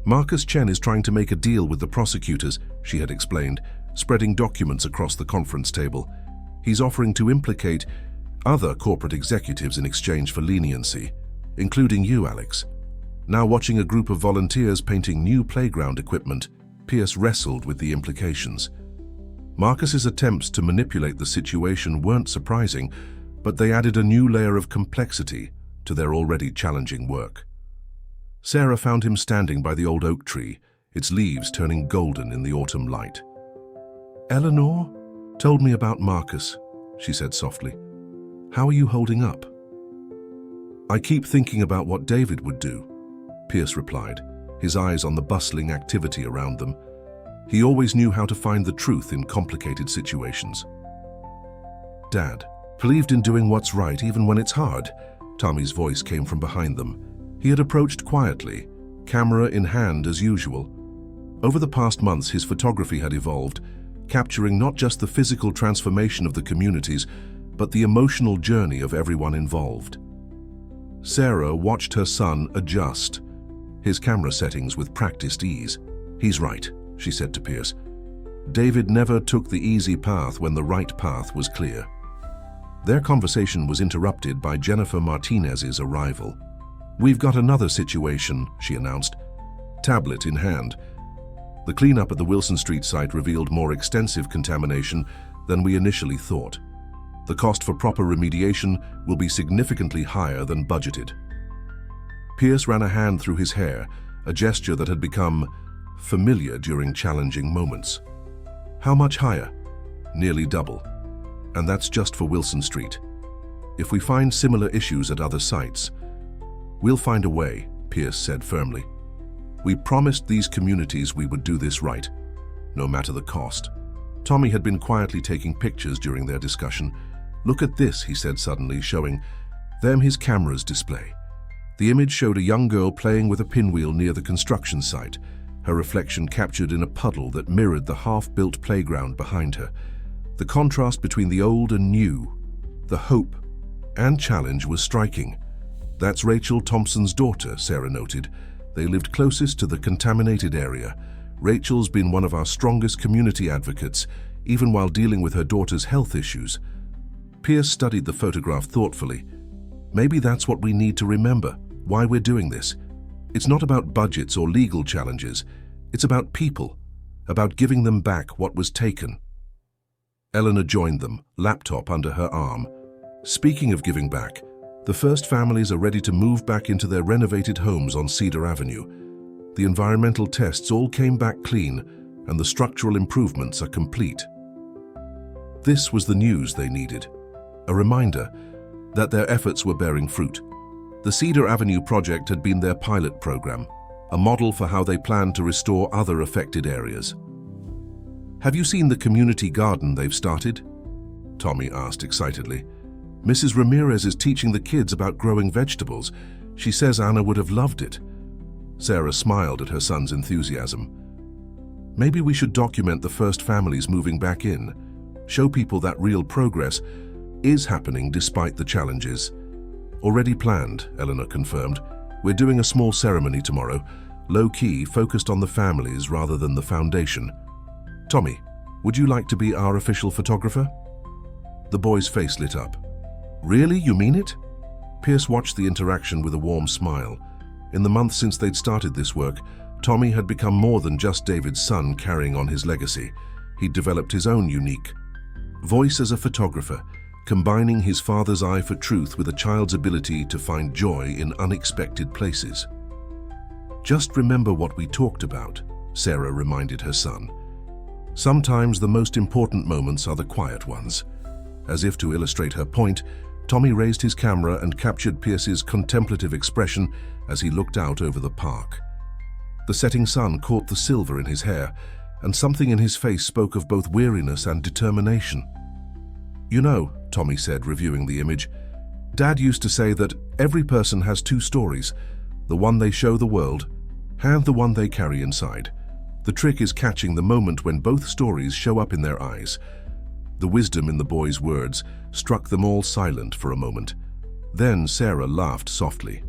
"Marcus Chen is trying to make a deal with the prosecutors," she had explained, spreading documents across the conference table. "He's offering to implicate other corporate executives in exchange for leniency, including you, Alex." Now watching a group of volunteers painting new playground equipment, Pierce wrestled with the implications. Marcus's attempts to manipulate the situation weren't surprising, but they added a new layer of complexity to their already challenging work. Sarah found him standing by the old oak tree, its leaves turning golden in the autumn light. "Eleanor told me about Marcus," she said softly. "How are you holding up?" "I keep thinking about what David would do," Pierce replied, his eyes on the bustling activity around them. He always knew how to find the truth in complicated situations. "Dad believed in doing what's right even when it's hard," Tommy's voice came from behind them. He had approached quietly, camera in hand as usual. Over the past months, his photography had evolved, capturing not just the physical transformation of the communities, but the emotional journey of everyone involved. Sarah watched her son adjust his camera settings with practiced ease. "He's right," she said to Pierce. "David never took the easy path when the right path was clear." Their conversation was interrupted by Jennifer Martinez's arrival. "We've got another situation," she announced, tablet in hand. The cleanup at the Wilson Street site revealed more extensive contamination than we initially thought. The cost for proper remediation will be significantly higher than budgeted. Pierce ran a hand through his hair, a gesture that had become familiar during challenging moments. "How much higher?" "Nearly double. And that's just for Wilson Street. If we find similar issues at other sites, we'll find a way," Pierce said firmly. "We promised these communities we would do this right, no matter the cost." Tommy had been quietly taking pictures during their discussion. "Look at this," he said suddenly, showing them his camera's display. The image showed a young girl playing with a pinwheel near the construction site, her reflection captured in a puddle that mirrored the half-built playground behind her. The contrast between the old and new, the hope and challenge was striking. "That's Rachel Thompson's daughter," Sarah noted. "They lived closest to the contaminated area. Rachel's been one of our strongest community advocates, even while dealing with her daughter's health issues." Pierce studied the photograph thoughtfully. "Maybe that's what we need to remember, why we're doing this. It's not about budgets or legal challenges. It's about people, about giving them back what was taken." Eleanor joined them, laptop under her arm. "Speaking of giving back, the first families are ready to move back into their renovated homes on Cedar Avenue. The environmental tests all came back clean, and the structural improvements are complete." This was the news they needed, a reminder that their efforts were bearing fruit. The Cedar Avenue project had been their pilot program, a model for how they plan to restore other affected areas. "Have you seen the community garden they've started?" Tommy asked excitedly. "Mrs. Ramirez is teaching the kids about growing vegetables. She says Anna would have loved it." Sarah smiled at her son's enthusiasm. "Maybe we should document the first families moving back in, show people that real progress is happening despite the challenges." "Already planned," Eleanor confirmed. "We're doing a small ceremony tomorrow, low-key, focused on the families rather than the foundation. Tommy, would you like to be our official photographer?" The boy's face lit up. "Really? You mean it?" Pierce watched the interaction with a warm smile. In the months since they'd started this work, Tommy had become more than just David's son carrying on his legacy. He'd developed his own unique voice as a photographer, combining his father's eye for truth with a child's ability to find joy in unexpected places. "Just remember what we talked about," Sarah reminded her son. "Sometimes the most important moments are the quiet ones." As if to illustrate her point, Tommy raised his camera and captured Pierce's contemplative expression as he looked out over the park. The setting sun caught the silver in his hair, and something in his face spoke of both weariness and determination. "You know," Tommy said, reviewing the image, "Dad used to say that every person has two stories, the one they show the world and the one they carry inside. The trick is catching the moment when both stories show up in their eyes." The wisdom in the boy's words struck them all silent for a moment. Then Sarah laughed softly.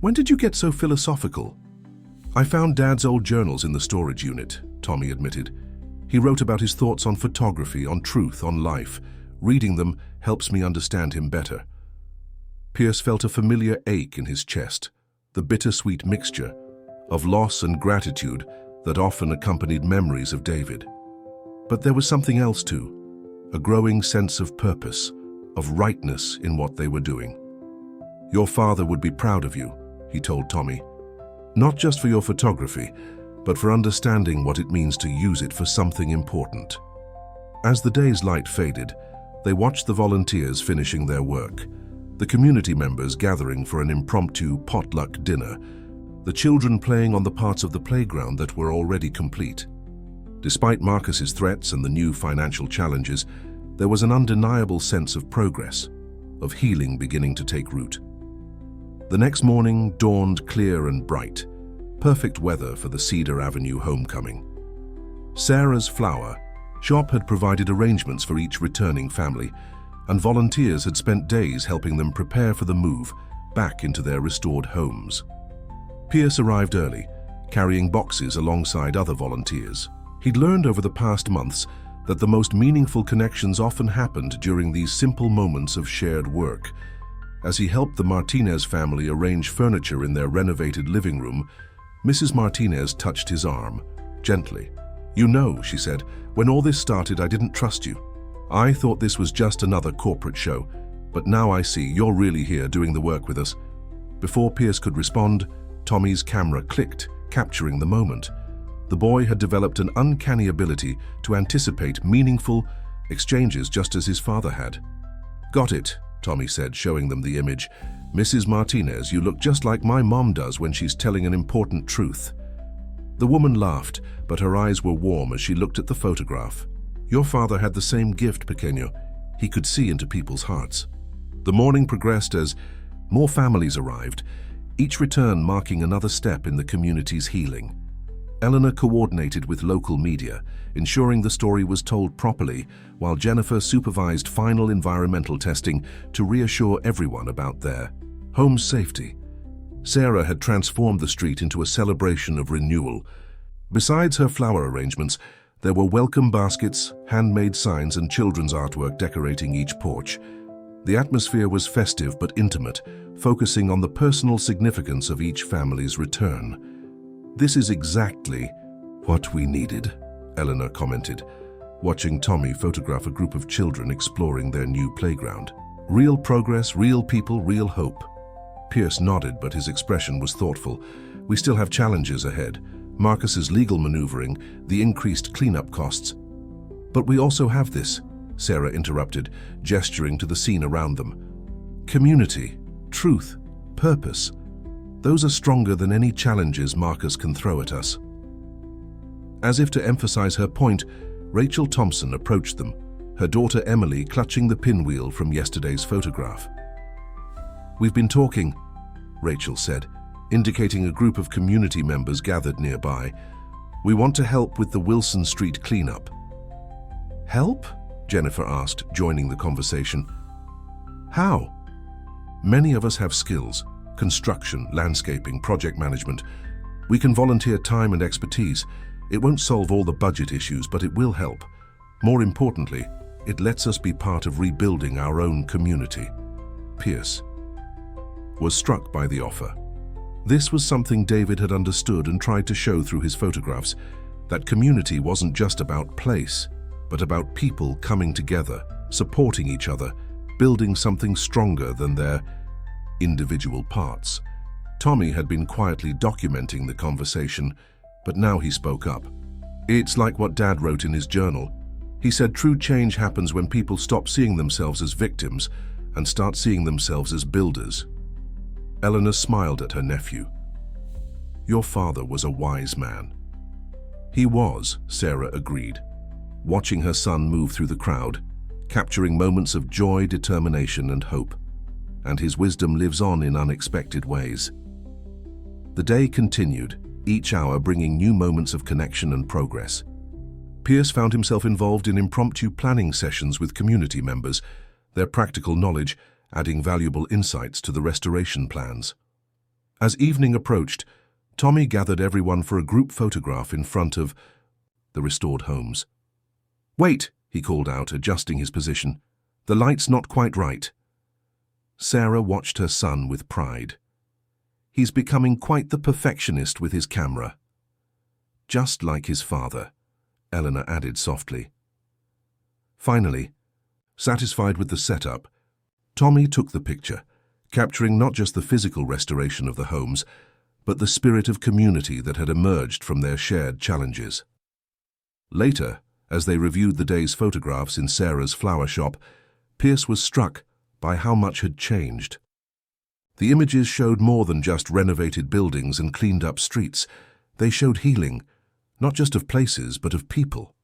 "When did you get so philosophical?" "I found Dad's old journals in the storage unit," Tommy admitted. "He wrote about his thoughts on photography, on truth, on life. Reading them helps me understand him better." Pierce felt a familiar ache in his chest, the bittersweet mixture of loss and gratitude that often accompanied memories of David. But there was something else too, a growing sense of purpose, of rightness in what they were doing. "Your father would be proud of you," he told Tommy. "Not just for your photography, but for understanding what it means to use it for something important." As the day's light faded, they watched the volunteers finishing their work, the community members gathering for an impromptu potluck dinner, the children playing on the parts of the playground that were already complete. Despite Marcus's threats and the new financial challenges, there was an undeniable sense of progress, of healing beginning to take root. The next morning dawned clear and bright, perfect weather for the Cedar Avenue homecoming. Sarah's flower shop had provided arrangements for each returning family, and volunteers had spent days helping them prepare for the move back into their restored homes. Pierce arrived early, carrying boxes alongside other volunteers. He'd learned over the past months that the most meaningful connections often happened during these simple moments of shared work. As he helped the Martinez family arrange furniture in their renovated living room, Mrs. Martinez touched his arm, gently. "You know," she said, "when all this started, I didn't trust you. I thought this was just another corporate show, but now I see you're really here doing the work with us." Before Pierce could respond, Tommy's camera clicked, capturing the moment. The boy had developed an uncanny ability to anticipate meaningful exchanges just as his father had. "Got it," Tommy said, showing them the image. "Mrs. Martinez, you look just like my mom does when she's telling an important truth." The woman laughed, but her eyes were warm as she looked at the photograph. "Your father had the same gift, Pequeño. He could see into people's hearts." The morning progressed as more families arrived, each return marking another step in the community's healing. Eleanor coordinated with local media, ensuring the story was told properly, while Jennifer supervised final environmental testing to reassure everyone about their home's safety. Sarah had transformed the street into a celebration of renewal. Besides her flower arrangements, there were welcome baskets, handmade signs, and children's artwork decorating each porch. The atmosphere was festive but intimate, focusing on the personal significance of each family's return. "This is exactly what we needed," Eleanor commented, watching Tommy photograph a group of children exploring their new playground. "Real progress, real people, real hope." Pierce nodded, but his expression was thoughtful. "We still have challenges ahead. Marcus's legal maneuvering, the increased cleanup costs." "But we also have this," Sarah interrupted, gesturing to the scene around them. "Community, truth, purpose. Those are stronger than any challenges Marcus can throw at us." As if to emphasize her point, Rachel Thompson approached them, her daughter Emily clutching the pinwheel from yesterday's photograph. "We've been talking," Rachel said, indicating a group of community members gathered nearby. "We want to help with the Wilson Street cleanup." "Help?" Jennifer asked, joining the conversation. "How?" "Many of us have skills: construction, landscaping, project management. We can volunteer time and expertise. It won't solve all the budget issues, but it will help. More importantly, it lets us be part of rebuilding our own community." Pierce was struck by the offer. This was something David had understood and tried to show through his photographs, that community wasn't just about place, but about people coming together, supporting each other, building something stronger than their individual parts. Tommy had been quietly documenting the conversation, but now he spoke up. "It's like what Dad wrote in his journal. He said true change happens when people stop seeing themselves as victims and start seeing themselves as builders." Eleanor smiled at her nephew. "Your father was a wise man." "He was," Sarah agreed, watching her son move through the crowd, capturing moments of joy, determination, and hope. And his wisdom lives on in unexpected ways. The day continued, each hour bringing new moments of connection and progress. Pierce found himself involved in impromptu planning sessions with community members, their practical knowledge adding valuable insights to the restoration plans. As evening approached, Tommy gathered everyone for a group photograph in front of the restored homes. "Wait," he called out, adjusting his position. "The light's not quite right." Sarah watched her son with pride. "He's becoming quite the perfectionist with his camera." "Just like his father," Eleanor added softly. Finally, satisfied with the setup, Tommy took the picture, capturing not just the physical restoration of the homes, but the spirit of community that had emerged from their shared challenges. Later, as they reviewed the day's photographs in Sarah's flower shop, Pierce was struck by how much had changed. The images showed more than just renovated buildings and cleaned-up streets. They showed healing, not just of places, but of people.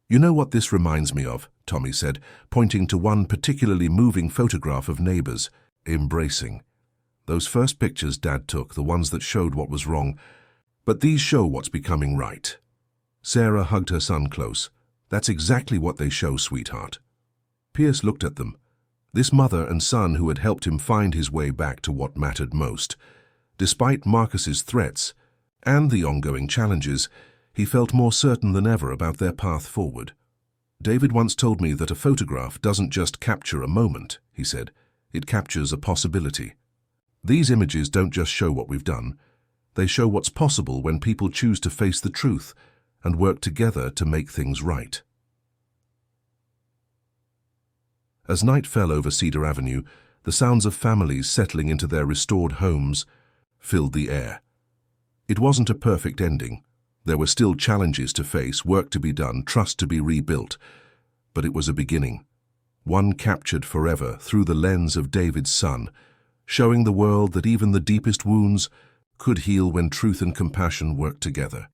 "You know what this reminds me of?" Tommy said, pointing to one particularly moving photograph of neighbors, embracing. "Those first pictures Dad took, the ones that showed what was wrong, but these show what's becoming right." Sarah hugged her son close. "That's exactly what they show, sweetheart." Pierce looked at them, this mother and son who had helped him find his way back to what mattered most. Despite Marcus's threats and the ongoing challenges, he felt more certain than ever about their path forward. "David once told me that a photograph doesn't just capture a moment," he said. "It captures a possibility." These images don't just show what we've done. They show what's possible when people choose to face the truth and work together to make things right. As night fell over Cedar Avenue, the sounds of families settling into their restored homes filled the air. It wasn't a perfect ending. There were still challenges to face, work to be done, trust to be rebuilt. But it was a beginning, one captured forever through the lens of David's son, showing the world that even the deepest wounds could heal when truth and compassion worked together.